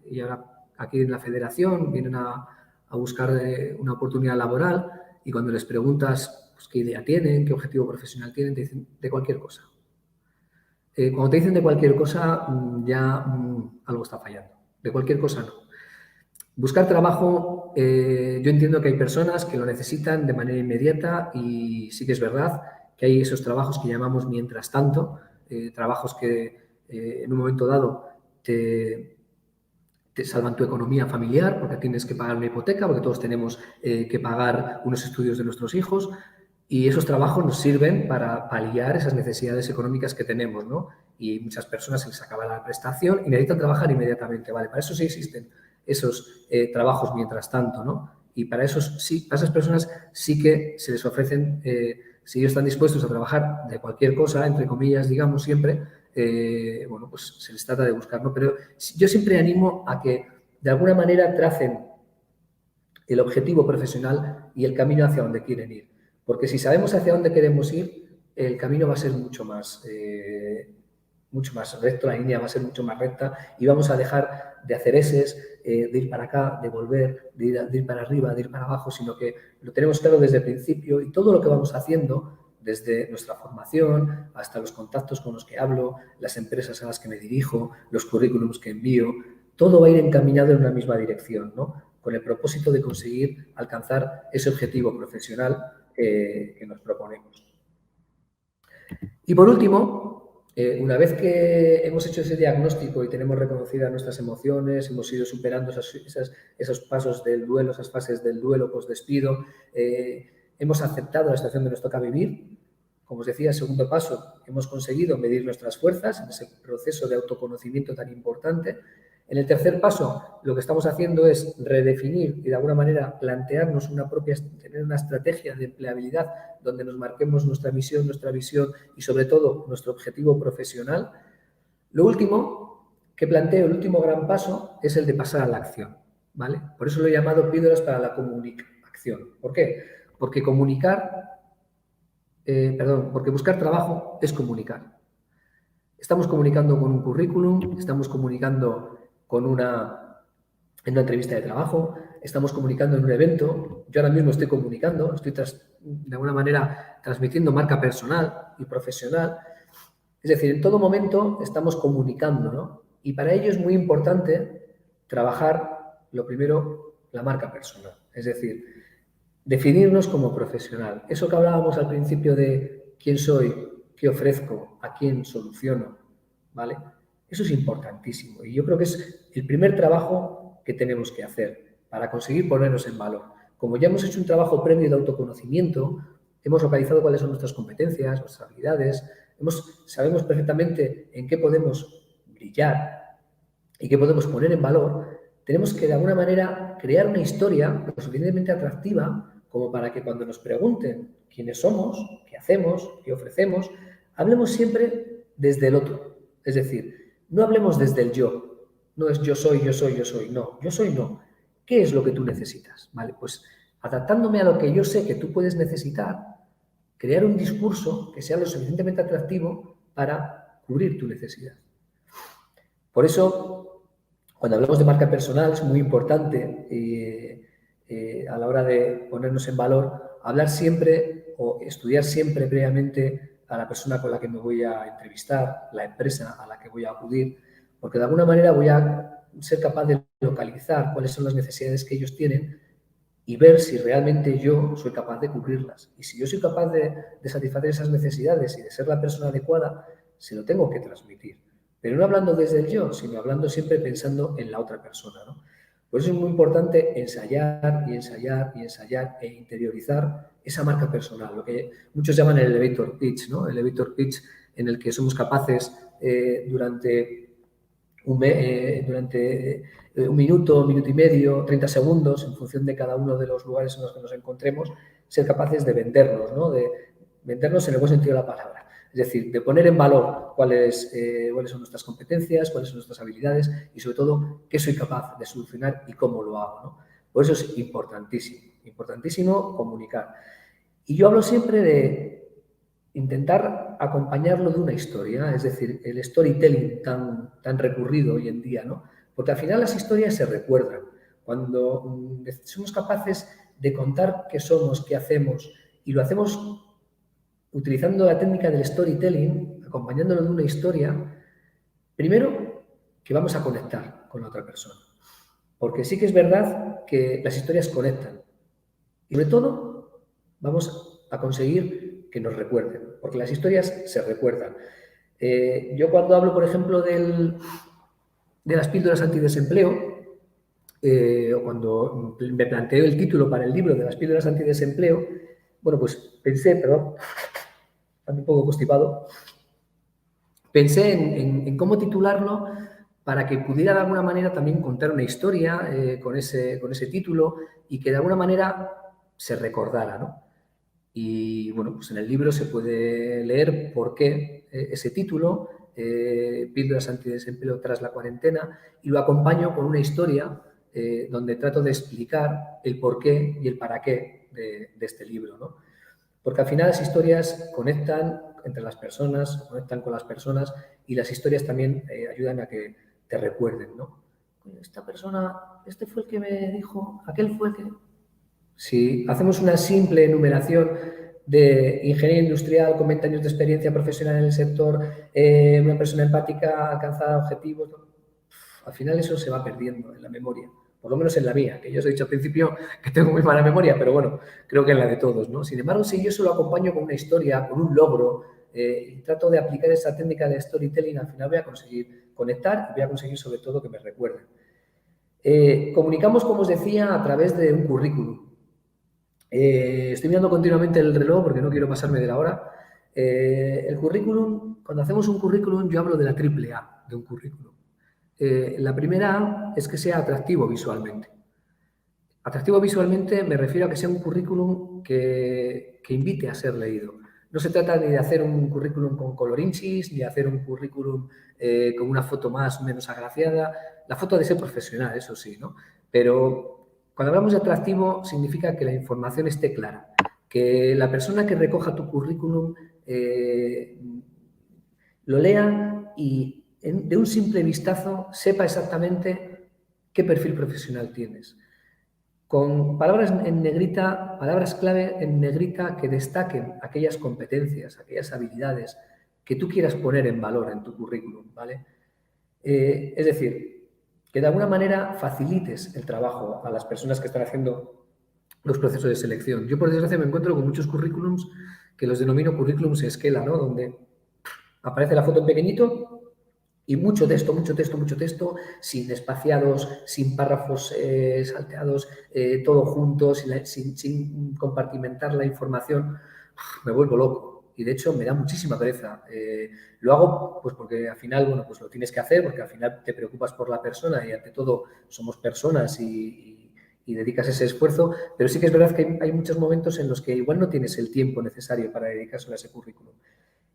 y ahora aquí en la federación vienen a buscar una oportunidad laboral, y cuando les preguntas pues, qué idea tienen, qué objetivo profesional tienen, te dicen de cualquier cosa. Cuando te dicen de cualquier cosa, ya algo está fallando. De cualquier cosa no. Buscar trabajo, yo entiendo que hay personas que lo necesitan de manera inmediata, y sí que es verdad que hay esos trabajos que llamamos mientras tanto, trabajos que en un momento dado te salvan tu economía familiar porque tienes que pagar una hipoteca, porque todos tenemos que pagar unos estudios de nuestros hijos, y esos trabajos nos sirven para paliar esas necesidades económicas que tenemos, ¿no? Y muchas personas se les acaba la prestación y necesitan trabajar inmediatamente, ¿vale? Para eso sí existen esos trabajos mientras tanto, ¿no? Y para esas personas sí que se les ofrecen, si ellos están dispuestos a trabajar de cualquier cosa, entre comillas, digamos siempre, bueno, pues se les trata de buscar, ¿no? Pero yo siempre animo a que de alguna manera tracen el objetivo profesional y el camino hacia donde quieren ir. Porque si sabemos hacia dónde queremos ir, el camino va a ser mucho más recto, la línea va a ser mucho más recta, y vamos a dejar de hacer eses, de ir para acá, de volver, de ir para arriba, de ir para abajo, sino que lo tenemos claro desde el principio, y todo lo que vamos haciendo, desde nuestra formación hasta los contactos con los que hablo, las empresas a las que me dirijo, los currículums que envío, todo va a ir encaminado en una misma dirección, ¿no? Con el propósito de conseguir alcanzar ese objetivo profesional que nos proponemos. Y por último, una vez que hemos hecho ese diagnóstico y tenemos reconocidas nuestras emociones, hemos ido superando esos pasos del duelo, esas fases del duelo post-despido, hemos aceptado la situación que nos toca vivir. Como os decía, el segundo paso, hemos conseguido medir nuestras fuerzas en ese proceso de autoconocimiento tan importante. En el tercer paso, lo que estamos haciendo es redefinir y de alguna manera plantearnos tener una estrategia de empleabilidad donde nos marquemos nuestra misión, nuestra visión y sobre todo nuestro objetivo profesional. Lo último que planteo, el último gran paso, es el de pasar a la acción, ¿vale? Por eso lo he llamado píldoras para la comunicación. ¿Por qué? Porque porque buscar trabajo es comunicar. Estamos comunicando con un currículum, estamos comunicando en una entrevista de trabajo, estamos comunicando en un evento. Yo ahora mismo estoy comunicando, estoy de alguna manera transmitiendo marca personal y profesional. Es decir, en todo momento estamos comunicando, ¿no? Y para ello es muy importante trabajar, lo primero, la marca personal. Es decir, definirnos como profesional. Eso que hablábamos al principio de quién soy, qué ofrezco, a quién soluciono, ¿vale? Eso es importantísimo y yo creo que es el primer trabajo que tenemos que hacer para conseguir ponernos en valor. Como ya hemos hecho un trabajo previo de autoconocimiento, hemos localizado cuáles son nuestras competencias, nuestras habilidades, sabemos perfectamente en qué podemos brillar y qué podemos poner en valor, tenemos que de alguna manera crear una historia lo suficientemente atractiva como para que cuando nos pregunten quiénes somos, qué hacemos, qué ofrecemos, hablemos siempre desde el otro. Es decir, no hablemos desde el yo. No es yo soy, yo soy, yo soy. No, yo soy no. ¿Qué es lo que tú necesitas? Vale, pues adaptándome a lo que yo sé que tú puedes necesitar, crear un discurso que sea lo suficientemente atractivo para cubrir tu necesidad. Por eso, cuando hablamos de marca personal, es muy importante a la hora de ponernos en valor, hablar siempre o estudiar siempre previamente a la persona con la que me voy a entrevistar, la empresa a la que voy a acudir, porque de alguna manera voy a ser capaz de localizar cuáles son las necesidades que ellos tienen y ver si realmente yo soy capaz de cubrirlas. Y si yo soy capaz de satisfacer esas necesidades y de ser la persona adecuada, se lo tengo que transmitir. Pero no hablando desde el yo, sino hablando siempre pensando en la otra persona, ¿no? Por eso es muy importante ensayar y ensayar y ensayar e interiorizar esa marca personal, lo que muchos llaman el elevator pitch, ¿no? El elevator pitch en el que somos capaces durante un minuto, minuto y medio, 30 segundos, en función de cada uno de los lugares en los que nos encontremos, ser capaces de vendernos, ¿no? De vendernos en el buen sentido de la palabra. Es decir, de poner en valor cuáles son nuestras competencias, cuáles son nuestras habilidades y, sobre todo, qué soy capaz de solucionar y cómo lo hago, ¿no? Por eso es importantísimo comunicar. Y yo hablo siempre de intentar acompañarlo de una historia, es decir, el storytelling tan recurrido hoy en día, ¿no? Porque al final las historias se recuerdan. Cuando somos capaces de contar qué somos, qué hacemos, y lo hacemos utilizando la técnica del storytelling, acompañándolo de una historia, primero que vamos a conectar con la otra persona. Porque sí que es verdad que las historias conectan. Y sobre todo, vamos a conseguir que nos recuerden, porque las historias se recuerdan. Yo cuando hablo, por ejemplo, de las píldoras antidesempleo, o cuando me planteo el título para el libro de las píldoras antidesempleo, bueno, pues pensé, perdón, ando un poco constipado, pensé en cómo titularlo para que pudiera de alguna manera también contar una historia con ese título y que de alguna manera se recordara, ¿no? Y bueno, pues en el libro se puede leer por qué ese título, Píldoras antidesempleo tras la cuarentena, y lo acompaño con una historia donde trato de explicar el porqué y el para qué de este libro, ¿no? Porque al final las historias conectan entre las personas, conectan con las personas y las historias también ayudan a que te recuerden, ¿no? Esta persona, este fue el que me dijo, aquel fue el que... Si hacemos una simple enumeración de ingeniero industrial con 20 años de experiencia profesional en el sector, una persona empática, alcanzar objetivos, al final eso se va perdiendo en la memoria, por lo menos en la mía, que yo os he dicho al principio que tengo muy mala memoria, pero bueno, creo que en la de todos, ¿no? Sin embargo, si yo se lo acompaño con una historia, con un logro, y trato de aplicar esa técnica de storytelling, al final voy a conseguir conectar y voy a conseguir sobre todo que me recuerden. Comunicamos, como os decía, a través de un currículum. Estoy mirando continuamente el reloj porque no quiero pasarme de la hora. El currículum, cuando hacemos un currículum, yo hablo de la triple A de un currículum. La primera A es que sea atractivo visualmente. Atractivo visualmente me refiero a que sea un currículum que invite a ser leído. No se trata ni de hacer un currículum con colorinchis, ni de hacer un currículum con una foto más o menos agraciada. La foto ha de ser profesional, eso sí, ¿no? Pero cuando hablamos de atractivo significa que la información esté clara, que la persona que recoja tu currículum lo lea y de un simple vistazo sepa exactamente qué perfil profesional tienes. Con palabras en negrita, palabras clave en negrita que destaquen aquellas competencias, aquellas habilidades que tú quieras poner en valor en tu currículum, ¿vale? Es decir, que de alguna manera facilites el trabajo a las personas que están haciendo los procesos de selección. Yo, por desgracia, me encuentro con muchos currículums que los denomino currículums esquela, ¿no? Donde aparece la foto en pequeñito y mucho texto, mucho texto, mucho texto, sin espaciados, sin párrafos salteados, todo junto, sin compartimentar la información. Me vuelvo loco y de hecho me da muchísima pereza. Lo hago pues porque al final, bueno, pues lo tienes que hacer porque al final te preocupas por la persona y ante todo somos personas y dedicas ese esfuerzo, pero sí que es verdad que hay muchos momentos en los que igual no tienes el tiempo necesario para dedicarse a ese currículum.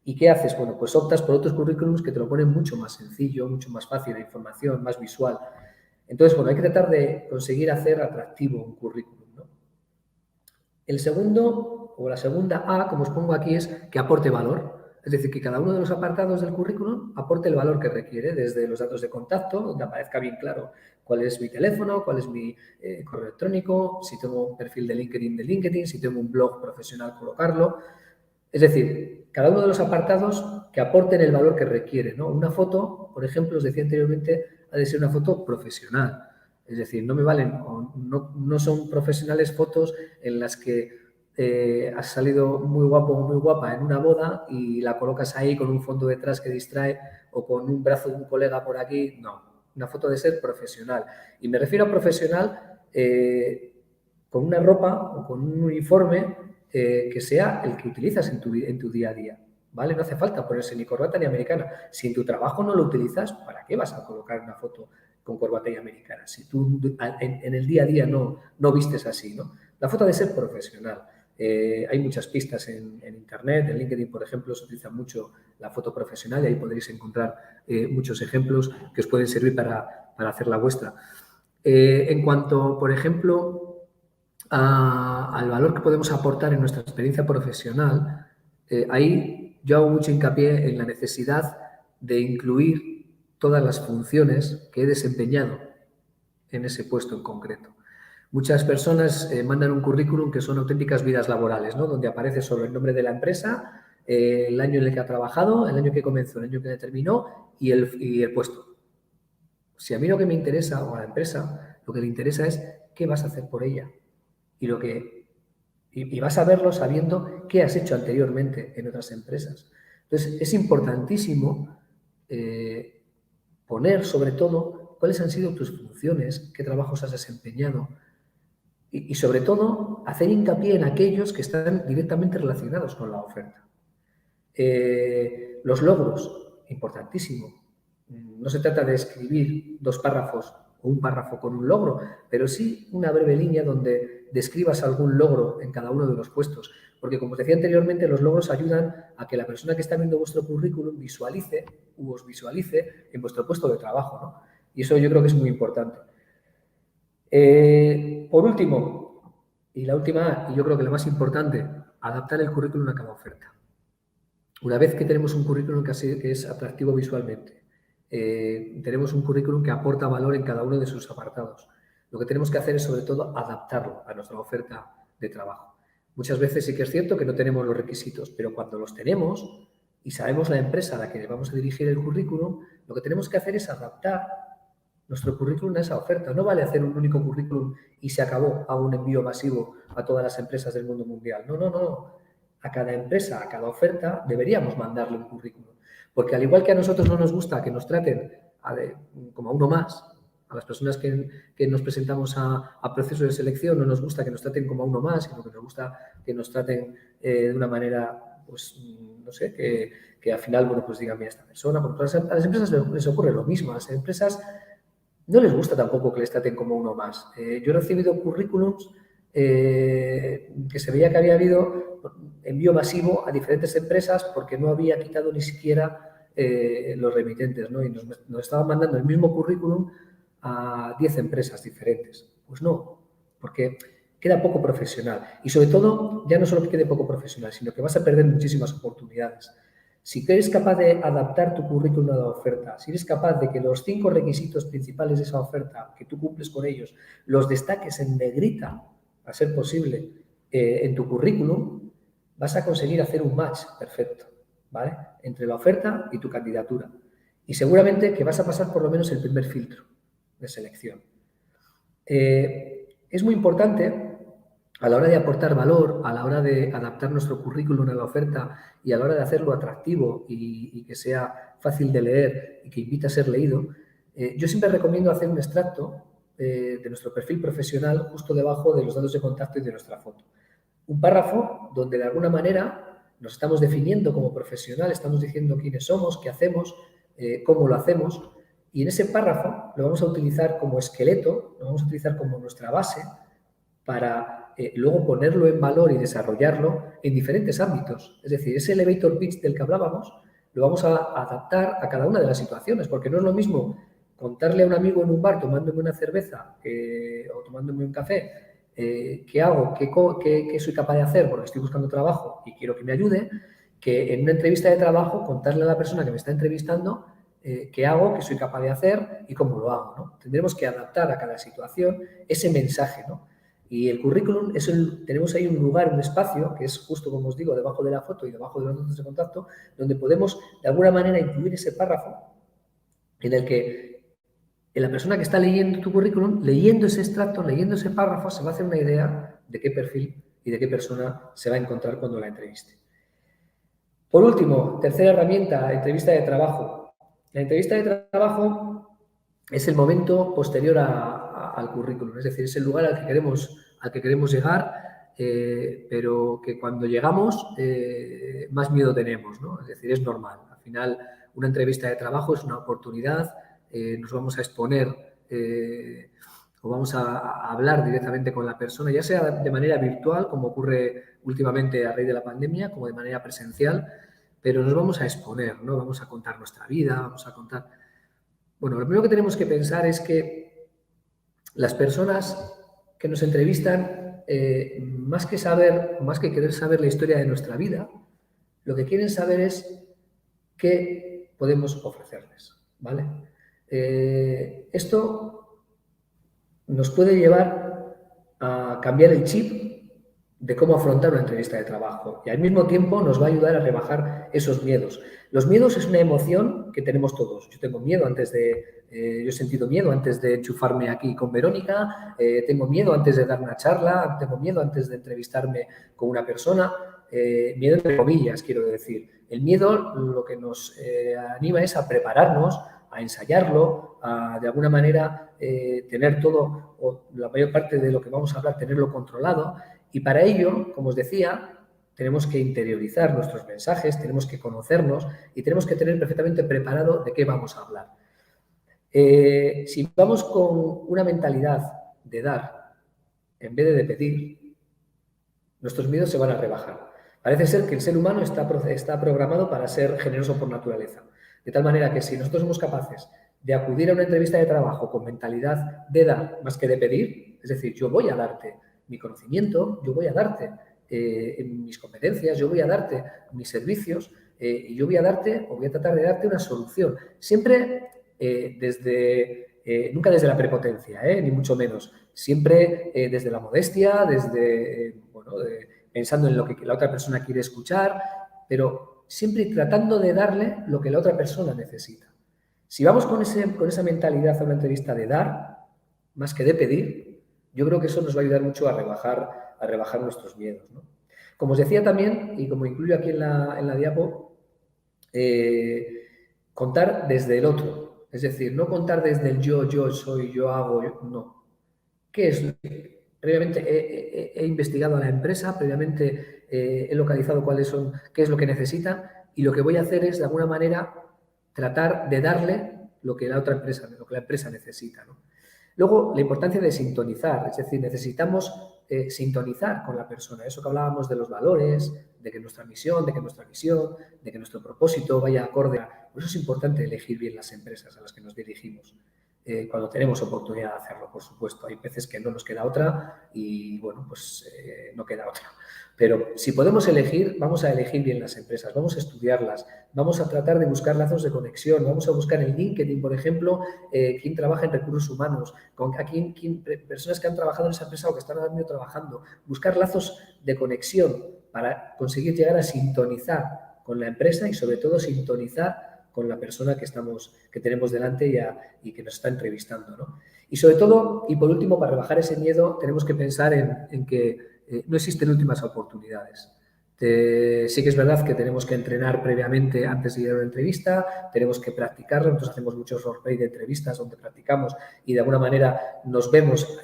¿Y qué haces? Bueno, pues optas por otros currículums que te lo ponen mucho más sencillo, mucho más fácil, la información, más visual. Entonces, bueno, hay que tratar de conseguir hacer atractivo un currículum, ¿no? El segundo, o la segunda A, como os pongo aquí, es que aporte valor. Es decir, que cada uno de los apartados del currículum aporte el valor que requiere, desde los datos de contacto, donde aparezca bien claro cuál es mi teléfono, cuál es mi correo electrónico, si tengo un perfil de LinkedIn, si tengo un blog profesional, colocarlo. Es decir, cada uno de los apartados que aporten el valor que requiere, ¿no? Una foto, por ejemplo, os decía anteriormente, ha de ser una foto profesional. Es decir, no me valen, no son profesionales fotos en las que has salido muy guapo o muy guapa en una boda y la colocas ahí con un fondo detrás que distrae o con un brazo de un colega por aquí. No, una foto debe ser profesional. Y me refiero a profesional con una ropa o con un uniforme que sea el que utilizas en tu día a día, ¿vale? No hace falta ponerse ni corbata ni americana. Si en tu trabajo no lo utilizas, ¿para qué vas a colocar una foto con corbata y americana? Si tú en el día a día no vistes así, ¿no? La foto debe ser profesional. Hay muchas pistas en Internet, en LinkedIn, por ejemplo, se utiliza mucho la foto profesional y ahí podréis encontrar muchos ejemplos que os pueden servir para hacer la vuestra. En cuanto, por ejemplo, al valor que podemos aportar en nuestra experiencia profesional, ahí yo hago mucho hincapié en la necesidad de incluir todas las funciones que he desempeñado en ese puesto en concreto. Muchas personas mandan un currículum que son auténticas vidas laborales, ¿no? Donde aparece solo el nombre de la empresa, el año en el que ha trabajado, el año que comenzó, el año que terminó y el puesto. Si a mí lo que me interesa, o a la empresa, lo que le interesa es qué vas a hacer por ella. Y vas a verlo sabiendo qué has hecho anteriormente en otras empresas. Entonces, es importantísimo poner sobre todo cuáles han sido tus funciones, qué trabajos has desempeñado y sobre todo hacer hincapié en aquellos que están directamente relacionados con la oferta. Los logros, importantísimo. No se trata de escribir 2 párrafos o un párrafo con un logro, pero sí una breve línea donde describas algún logro en cada uno de los puestos. Porque, como os decía anteriormente, los logros ayudan a que la persona que está viendo vuestro currículum os visualice en vuestro puesto de trabajo, ¿no? Y eso yo creo que es muy importante. Por último, y la última, y yo creo que la más importante, adaptar el currículum a cada oferta. Una vez que tenemos un currículum que es atractivo visualmente, tenemos un currículum que aporta valor en cada uno de sus apartados, lo que tenemos que hacer es, sobre todo, adaptarlo a nuestra oferta de trabajo. Muchas veces sí que es cierto que no tenemos los requisitos, pero cuando los tenemos y sabemos la empresa a la que le vamos a dirigir el currículum, lo que tenemos que hacer es adaptar nuestro currículum a esa oferta. No vale hacer un único currículum y se acabó, a un envío masivo a todas las empresas del mundo mundial. No. A cada empresa, a cada oferta, deberíamos mandarle un currículum. Porque al igual que a nosotros no nos gusta que nos traten como a uno más, a las personas que nos presentamos a procesos de selección, no nos gusta que nos traten como a uno más, sino que nos gusta que nos traten de una manera, pues, no sé, que al final, bueno, pues digan, mira, esta persona. Porque a las empresas les ocurre lo mismo. A las empresas no les gusta tampoco que les traten como uno más. Yo he recibido currículums que se veía que había habido envío masivo a diferentes empresas porque no había quitado ni siquiera los remitentes, ¿no? Y nos estaban mandando el mismo currículum a 10 empresas diferentes. Pues no, porque queda poco profesional. Y sobre todo, ya no solo que quede poco profesional, sino que vas a perder muchísimas oportunidades. Si eres capaz de adaptar tu currículum a la oferta, si eres capaz de que los 5 requisitos principales de esa oferta, que tú cumples con ellos, los destaques en negrita, a ser posible, en tu currículum, vas a conseguir hacer un match perfecto, ¿vale? Entre la oferta y tu candidatura. Y seguramente que vas a pasar por lo menos el primer filtro de selección. Es muy importante a la hora de aportar valor, a la hora de adaptar nuestro currículum a la oferta y a la hora de hacerlo atractivo y que sea fácil de leer y que invite a ser leído, yo siempre recomiendo hacer un extracto de nuestro perfil profesional justo debajo de los datos de contacto y de nuestra foto. Un párrafo donde de alguna manera nos estamos definiendo como profesional, estamos diciendo quiénes somos, qué hacemos, cómo lo hacemos, y en ese párrafo lo vamos a utilizar como esqueleto, lo vamos a utilizar como nuestra base para luego ponerlo en valor y desarrollarlo en diferentes ámbitos. Es decir, ese elevator pitch del que hablábamos lo vamos a adaptar a cada una de las situaciones, porque no es lo mismo contarle a un amigo en un bar tomándome una cerveza o tomándome un café qué hago, qué soy capaz de hacer porque estoy buscando trabajo y quiero que me ayude, que en una entrevista de trabajo contarle a la persona que me está entrevistando qué hago, qué soy capaz de hacer y cómo lo hago, ¿no? Tendremos que adaptar a cada situación ese mensaje, ¿no? Y el currículum, tenemos ahí un lugar, un espacio, que es justo como os digo, debajo de la foto y debajo de los datos de contacto, donde podemos de alguna manera incluir ese párrafo en el que la persona que está leyendo tu currículum, leyendo ese extracto, leyendo ese párrafo, se va a hacer una idea de qué perfil y de qué persona se va a encontrar cuando la entreviste. Por último, tercera herramienta, entrevista de trabajo. La entrevista de trabajo es el momento posterior al currículum, es decir, es el lugar al que queremos llegar, pero que cuando llegamos más miedo tenemos, ¿no? Es decir, es normal. Al final, una entrevista de trabajo es una oportunidad, nos vamos a exponer o vamos a hablar directamente con la persona, ya sea de manera virtual, como ocurre últimamente a raíz de la pandemia, como de manera presencial, pero nos vamos a exponer, ¿no? Vamos a contar nuestra vida, vamos a contar... Bueno, lo primero que tenemos que pensar es que las personas que nos entrevistan, más que saber, más que querer saber la historia de nuestra vida, lo que quieren saber es qué podemos ofrecerles, ¿vale? Esto nos puede llevar a cambiar el chip de cómo afrontar una entrevista de trabajo y al mismo tiempo nos va a ayudar a rebajar esos miedos. Los miedos es una emoción que tenemos todos. Yo tengo miedo yo he sentido miedo antes de enchufarme aquí con Verónica, tengo miedo antes de dar una charla, tengo miedo antes de entrevistarme con una persona, miedo entre comillas, quiero decir. El miedo lo que nos anima es a prepararnos, a ensayarlo, a de alguna manera tener todo, o la mayor parte de lo que vamos a hablar, tenerlo controlado. Y para ello, como os decía, tenemos que interiorizar nuestros mensajes, tenemos que conocernos y tenemos que tener perfectamente preparado de qué vamos a hablar. Si vamos con una mentalidad de dar en vez de pedir, nuestros miedos se van a rebajar. Parece ser que el ser humano está programado para ser generoso por naturaleza. De tal manera que si nosotros somos capaces de acudir a una entrevista de trabajo con mentalidad de dar más que de pedir, es decir, yo voy a darte mi conocimiento, yo voy a darte mis competencias, yo voy a darte mis servicios y yo voy a darte o voy a tratar de darte una solución. Siempre nunca desde la prepotencia, ni mucho menos. Siempre desde la modestia, pensando en lo que la otra persona quiere escuchar, pero siempre tratando de darle lo que la otra persona necesita. Si vamos con esa mentalidad a una entrevista de dar, más que de pedir, yo creo que eso nos va a ayudar mucho a rebajar nuestros miedos, ¿no? Como os decía también, y como incluyo aquí en la diapo, contar desde el otro. Es decir, no contar desde el yo soy, yo hago, no. ¿Qué es? Previamente he investigado a la empresa, previamente he localizado qué es lo que necesitan y lo que voy a hacer es, de alguna manera, tratar de darle lo que la empresa necesita, ¿no? Luego, la importancia de sintonizar, es decir, necesitamos sintonizar con la persona. Eso que hablábamos de los valores, de que nuestra misión, de que nuestra visión, de que nuestro propósito vaya acorde a... Por eso es importante elegir bien las empresas a las que nos dirigimos. Cuando tenemos oportunidad de hacerlo, por supuesto. Hay veces que no nos queda otra y, bueno, pues no queda otra. Pero si podemos elegir, vamos a elegir bien las empresas, vamos a estudiarlas, vamos a tratar de buscar lazos de conexión, vamos a buscar en LinkedIn, por ejemplo, quién trabaja en recursos humanos, personas que han trabajado en esa empresa o que están ahora mismo trabajando, buscar lazos de conexión para conseguir llegar a sintonizar con la empresa y, sobre todo, sintonizar con la persona que tenemos delante y que nos está entrevistando, ¿no? Y sobre todo, y por último, para rebajar ese miedo, tenemos que pensar en que no existen últimas oportunidades. Sí que es verdad que tenemos que entrenar previamente antes de ir a una entrevista, tenemos que practicarlo, nosotros hacemos muchos roleplay de entrevistas donde practicamos y de alguna manera nos vemos,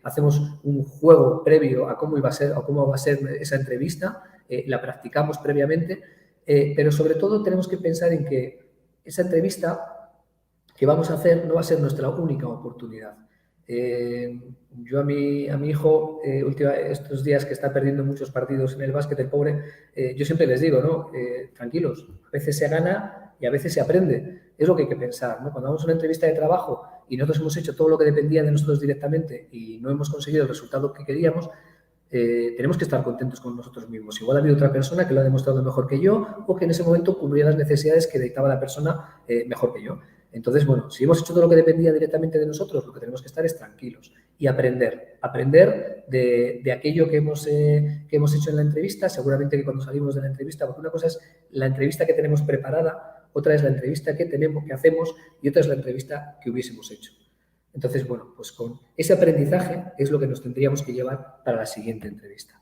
hacemos un juego previo a cómo iba a ser o cómo va a ser esa entrevista, la practicamos previamente, pero sobre todo tenemos que pensar en que esa entrevista que vamos a hacer no va a ser nuestra única oportunidad. Yo a mi hijo, estos días que está perdiendo muchos partidos en el básquet, el pobre, yo siempre les digo, ¿no? Tranquilos, a veces se gana y a veces se aprende. Es lo que hay que pensar, ¿no? Cuando vamos a una entrevista de trabajo y nosotros hemos hecho todo lo que dependía de nosotros directamente y no hemos conseguido el resultado que queríamos, tenemos que estar contentos con nosotros mismos. Igual ha habido otra persona que lo ha demostrado mejor que yo o que en ese momento cubría las necesidades que dictaba la persona mejor que yo. Entonces, bueno, si hemos hecho todo lo que dependía directamente de nosotros, lo que tenemos que estar es tranquilos y aprender de aquello que hemos hecho en la entrevista. Seguramente que cuando salimos de la entrevista, porque una cosa es la entrevista que tenemos preparada, otra es la entrevista que hacemos y otra es la entrevista que hubiésemos hecho. Entonces, bueno, pues con ese aprendizaje es lo que nos tendríamos que llevar para la siguiente entrevista.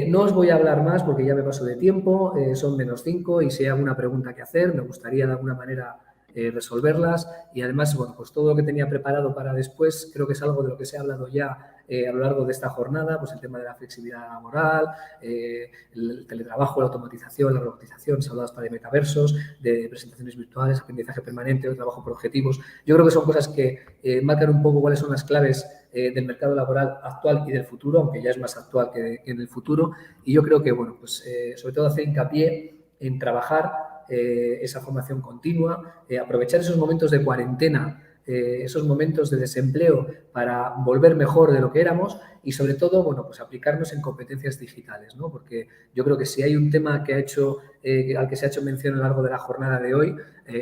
No os voy a hablar más porque ya me paso de tiempo, son -5 y si hay alguna pregunta que hacer, me gustaría de alguna manera resolverlas y además, bueno, pues todo lo que tenía preparado para después creo que es algo de lo que se ha hablado ya a lo largo de esta jornada, pues el tema de la flexibilidad laboral, el teletrabajo, la automatización, la robotización, se ha hablado hasta de metaversos, de presentaciones virtuales, aprendizaje permanente, o trabajo por objetivos. Yo creo que son cosas que marcan un poco cuáles son las claves del mercado laboral actual y del futuro, aunque ya es más actual que en el futuro. Y yo creo que, bueno, pues sobre todo hacer hincapié en trabajar esa formación continua, aprovechar esos momentos de cuarentena, esos momentos de desempleo para volver mejor de lo que éramos y sobre todo, bueno, pues aplicarnos en competencias digitales, ¿no? Porque yo creo que si hay un tema que al que se ha hecho mención a lo largo de la jornada de hoy,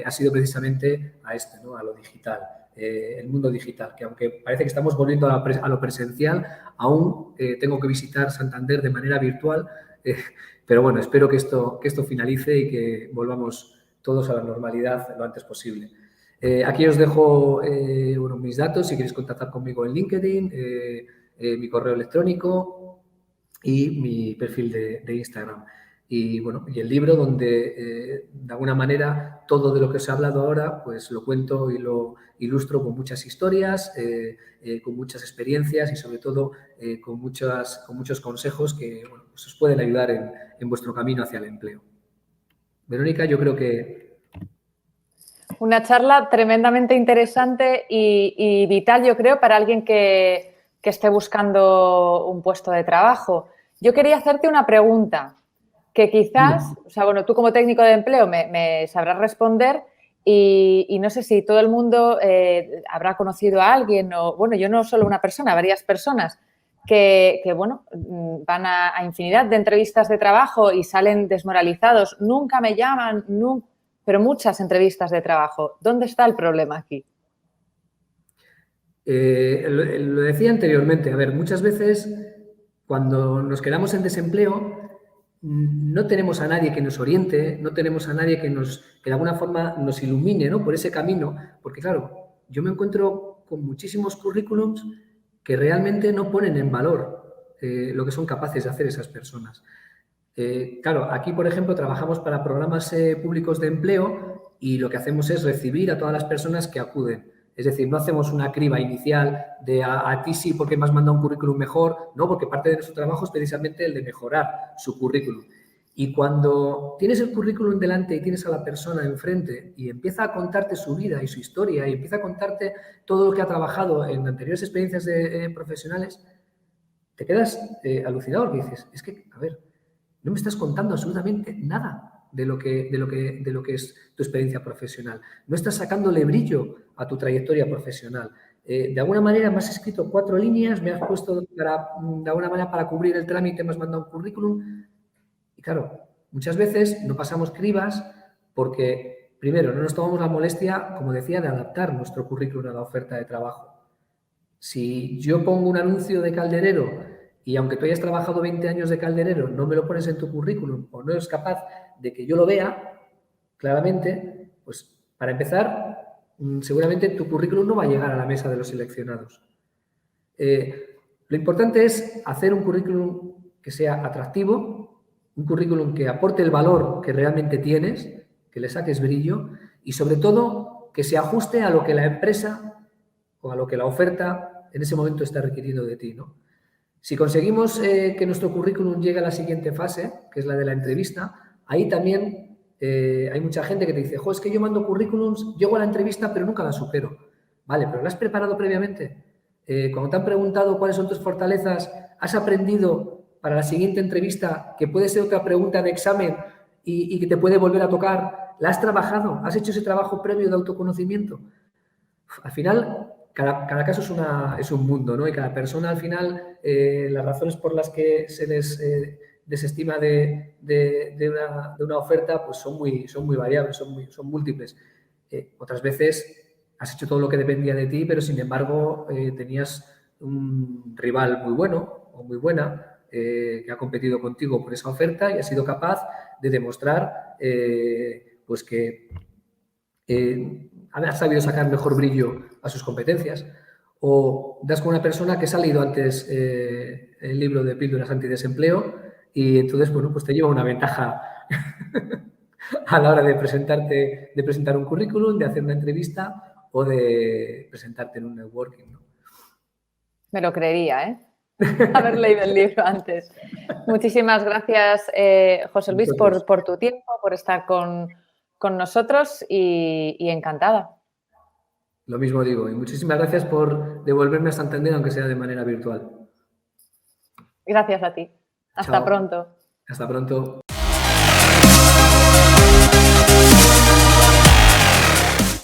ha sido precisamente a ¿no? A lo digital. El mundo digital, que aunque parece que estamos volviendo a lo presencial, aún tengo que visitar Santander de manera virtual, pero bueno, espero que esto finalice y que volvamos todos a la normalidad lo antes posible. Aquí os dejo bueno, mis datos si queréis contactar conmigo en LinkedIn, mi correo electrónico y mi perfil de Instagram. Y bueno, y el libro donde de alguna manera todo de lo que os he hablado ahora pues lo cuento y lo ilustro con muchas historias, con muchas experiencias y sobre todo con muchos consejos que bueno, pues os pueden ayudar en vuestro camino hacia el empleo. Verónica, yo creo que... Una charla tremendamente interesante y vital, yo creo, para alguien que esté buscando un puesto de trabajo. Yo quería hacerte una pregunta que quizás, o sea, bueno, tú como técnico de empleo me sabrás responder y no sé si todo el mundo habrá conocido a alguien o, bueno, yo no solo una persona, varias personas que bueno, van a infinidad de entrevistas de trabajo y salen desmoralizados. Nunca me llaman, pero muchas entrevistas de trabajo. ¿Dónde está el problema aquí? Lo decía anteriormente, a ver, muchas veces cuando nos quedamos en desempleo no tenemos a nadie que nos oriente, no tenemos a nadie que de alguna forma nos ilumine, ¿no? Por ese camino, porque claro, yo me encuentro con muchísimos currículums que realmente no ponen en valor lo que son capaces de hacer esas personas. Claro, aquí, por ejemplo, trabajamos para programas públicos de empleo y lo que hacemos es recibir a todas las personas que acuden. Es decir, no hacemos una criba inicial de a ti sí porque me has mandado un currículum mejor, no, porque parte de nuestro trabajo es precisamente el de mejorar su currículum. Y cuando tienes el currículum delante y tienes a la persona enfrente y empieza a contarte su vida y su historia y empieza a contarte todo lo que ha trabajado en anteriores experiencias profesionales, te quedas alucinado porque dices, es que, a ver, no me estás contando absolutamente nada de lo que es tu experiencia profesional. No estás sacándole brillo a tu trayectoria profesional. De alguna manera me has escrito 4 líneas, me has puesto de alguna manera para cubrir el trámite, me has mandado un currículum. Y claro, muchas veces no pasamos cribas porque, primero, no nos tomamos la molestia, como decía, de adaptar nuestro currículum a la oferta de trabajo. Si yo pongo un anuncio de calderero y aunque tú hayas trabajado 20 años de calderero, no me lo pones en tu currículum o no eres capaz de que yo lo vea claramente, pues para empezar, seguramente tu currículum no va a llegar a la mesa de los seleccionados. Lo importante es hacer un currículum que sea atractivo, un currículum que aporte el valor que realmente tienes, que le saques brillo y, sobre todo, que se ajuste a lo que la empresa o a lo que la oferta en ese momento está requiriendo de ti, ¿no? Si conseguimos que nuestro currículum llegue a la siguiente fase, que es la de la entrevista, ahí también hay mucha gente que te dice, jo, es que yo mando currículums, llego a la entrevista pero nunca la supero. Vale, pero ¿la has preparado previamente? Cuando te han preguntado cuáles son tus fortalezas, ¿has aprendido para la siguiente entrevista, que puede ser otra pregunta de examen y que te puede volver a tocar? ¿La has trabajado? ¿Has hecho ese trabajo previo de autoconocimiento? Al final, cada caso es un mundo, ¿no? Y cada persona, al final, las razones por las que se les desestima de una oferta, pues son muy variables, son múltiples. Otras veces has hecho todo lo que dependía de ti, pero sin embargo tenías un rival muy bueno o muy buena que ha competido contigo por esa oferta y has sido capaz de demostrar pues que has sabido sacar mejor brillo a sus competencias. O das con una persona que ha leído antes el libro de Píldoras Antidesempleo y entonces, bueno, pues te lleva una ventaja a la hora de presentar un currículum, de hacer una entrevista o de presentarte en un networking, ¿no? Me lo creería, ¿eh? Haber leído el libro antes. Muchísimas gracias, José Luis, por tu tiempo, por estar con nosotros y encantada. Lo mismo digo, y muchísimas gracias por devolverme a Santander, aunque sea de manera virtual. Gracias a ti. Hasta Chao. pronto. Hasta pronto.